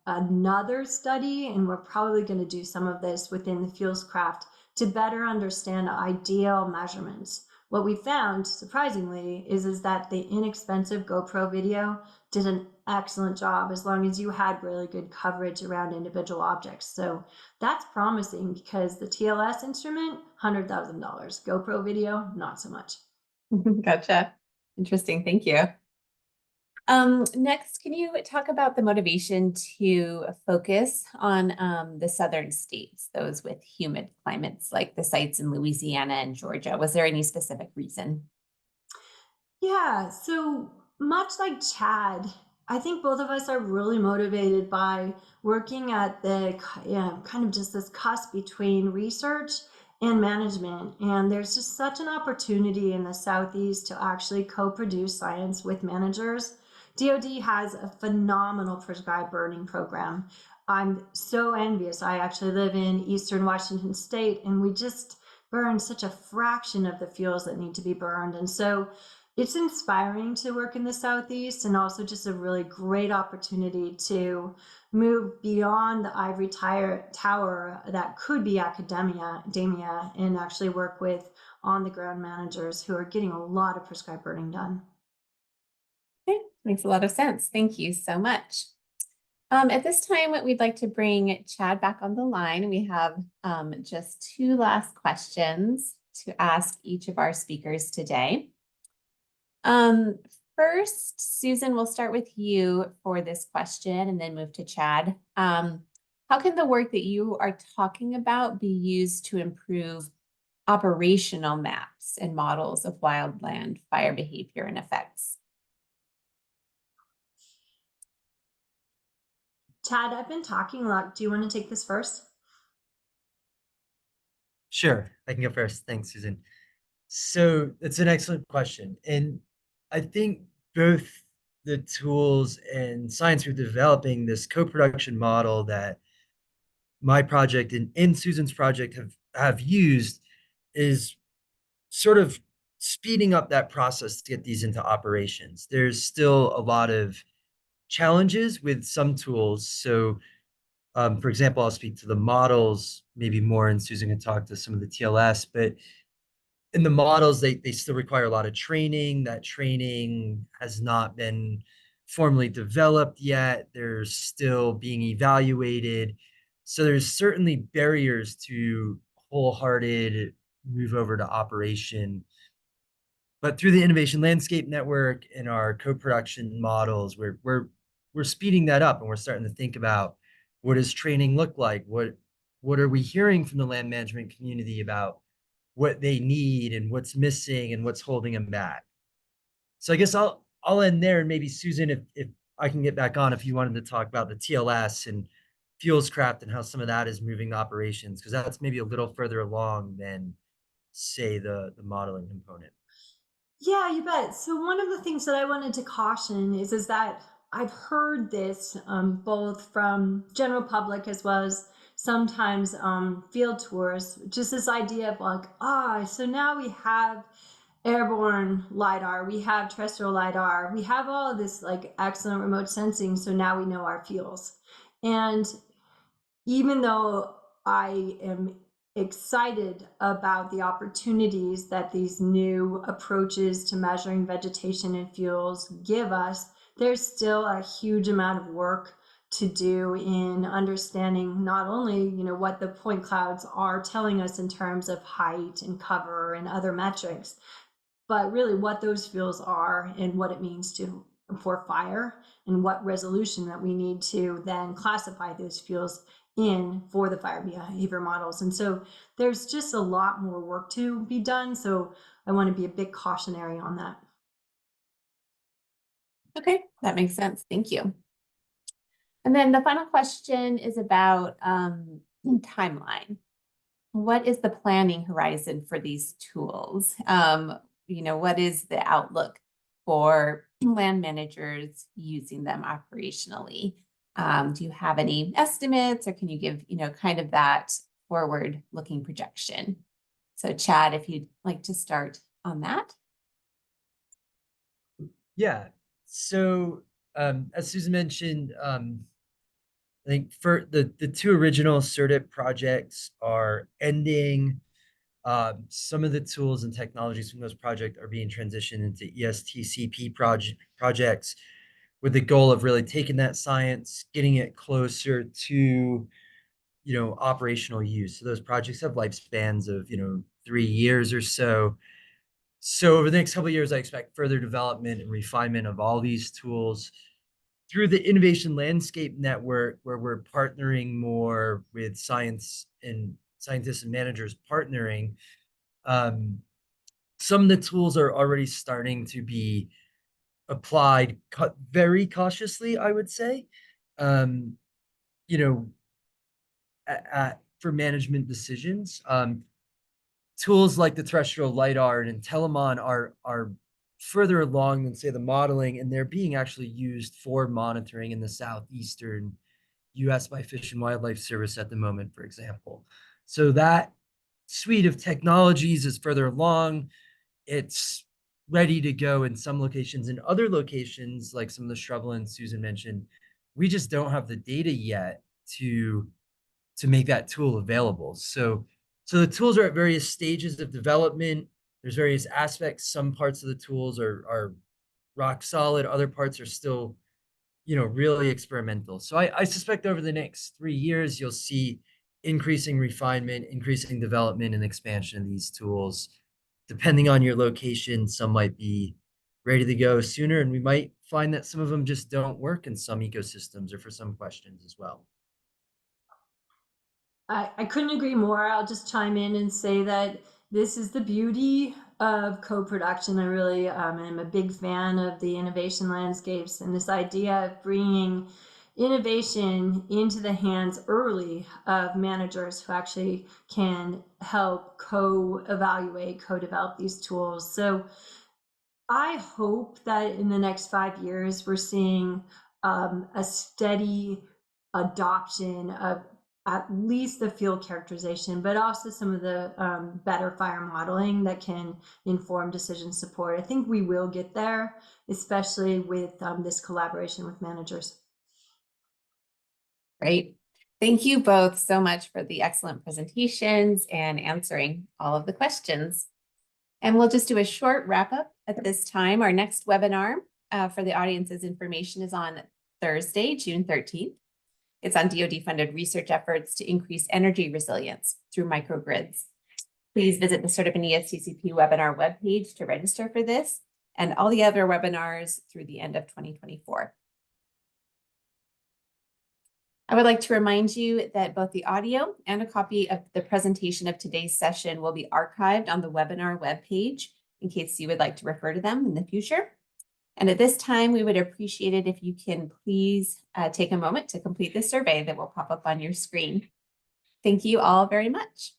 another study, and we're probably going to do some of this within the FuelsCraft to better understand ideal measurements. What we found, surprisingly, is that the inexpensive GoPro video did an excellent job as long as you had really good coverage around individual objects. So that's promising because the TLS instrument, $100,000. GoPro video, not so much. Gotcha. Interesting. Thank you. Next, can you talk about the motivation to focus on the southern states, those with humid climates like the sites in Louisiana and Georgia? Was there any specific reason? Yeah, so much like Chad, I think both of us are really motivated by working at the kind of just this cusp between research and management. And there's just such an opportunity in the Southeast to actually co-produce science with managers. DoD has a phenomenal prescribed burning program. I'm so envious. I actually live in Eastern Washington State, and we just burn such a fraction of the fuels that need to be burned. And so it's inspiring to work in the Southeast, and also just a really great opportunity to move beyond the ivory tower that could be academia and actually work with on-the-ground managers who are getting a lot of prescribed burning done. Okay, makes a lot of sense. Thank you so much. At this time, we'd like to bring Chad back on the line. We have just two last questions to ask each of our speakers today. First, Susan, we'll start with you for this question and then move to Chad. How can the work that you are talking about be used to improve operational maps and models of wildland fire behavior and effects? Chad, I've been talking a lot. Do you want to take this first? Sure, I can go first. Thanks, Susan. So it's an excellent question. And I think both the tools and science we're developing, this co-production model that my project and Susan's project have used, is sort of speeding up that process to get these into operations. There's still a lot of challenges with some tools. So for example, I'll speak to the models maybe more, and Susan can talk to some of the TLS, but in the models, they still require a lot of training. That training has not been formally developed yet. They're still being evaluated. So there's certainly barriers to wholehearted move over to operation. But through the Innovation Landscape Network and our co-production models, we're speeding that up, and we're starting to think about, what does training look like? What are we hearing from the land management community about what they need and what's missing and what's holding them back? So I guess I'll end there, and maybe Susan, if I can get back on, if you wanted to talk about the TLS and FuelsCraft and how some of that is moving to operations, because that's maybe a little further along than, say, the modeling component. Yeah, you bet. So one of the things that I wanted to caution is that I've heard this both from general public as well as sometimes field tours, just this idea of like, so now we have airborne LiDAR, we have terrestrial LiDAR, we have all of this like excellent remote sensing, so now we know our fuels. And even though I am excited about the opportunities that these new approaches to measuring vegetation and fuels give us, there's still a huge amount of work to do in understanding not only, you know, what the point clouds are telling us in terms of height and cover and other metrics, but really what those fuels are and what it means for fire, and what resolution that we need to then classify those fuels in for the fire behavior models. And so there's just a lot more work to be done. So I want to be a bit cautionary on that. Okay, that makes sense. Thank you. And then the final question is about timeline. What is the planning horizon for these tools? You know, what is the outlook for land managers using them operationally? Do you have any estimates, or can you give, you know, kind of that forward-looking projection? So Chad, if you'd like to start on that. Yeah. So as Susan mentioned, I think for the two original SERDP projects are ending. Some of the tools and technologies from those projects are being transitioned into ESTCP projects with the goal of really taking that science, getting it closer to, operational use. So those projects have lifespans of, 3 years or so. So over the next couple of years, I expect further development and refinement of all these tools through the Innovation Landscape Network, where we're partnering more with scientists and managers partnering. Some of the tools are already starting to be applied very cautiously, I would say, for management decisions. Tools like the terrestrial lidar and Intellimon are further along than, say, the modeling, and they're being actually used for monitoring in the southeastern U.S. by Fish and Wildlife Service at the moment, for example. So that suite of technologies is further along. It's ready to go in some locations. In other locations, like some of the shrublands Susan mentioned, we just don't have the data yet to make that tool available. So the tools are at various stages of development. There's various aspects. Some parts of the tools are rock solid. Other parts are still, really experimental. So I suspect over the next 3 years, you'll see increasing refinement, increasing development and expansion of these tools. Depending on your location, some might be ready to go sooner, and we might find that some of them just don't work in some ecosystems or for some questions as well. I couldn't agree more. I'll just chime in and say that this is the beauty of co-production. I really am a big fan of the innovation landscapes and this idea of bringing innovation into the hands early of managers who actually can help co-evaluate, co-develop these tools. So I hope that in the next 5 years, we're seeing a steady adoption of at least the field characterization, but also some of the better fire modeling that can inform decision support. I think we will get there, especially with this collaboration with managers. Great. Thank you both so much for the excellent presentations and answering all of the questions. And we'll just do a short wrap up at this time. Our next webinar for the audience's information is on Thursday, June 13th. It's on DoD-funded research efforts to increase energy resilience through microgrids. Please visit the SERDP and ESTCP webinar webpage to register for this and all the other webinars through the end of 2024. I would like to remind you that both the audio and a copy of the presentation of today's session will be archived on the webinar webpage in case you would like to refer to them in the future. And at this time, we would appreciate it if you can please take a moment to complete the survey that will pop up on your screen. Thank you all very much.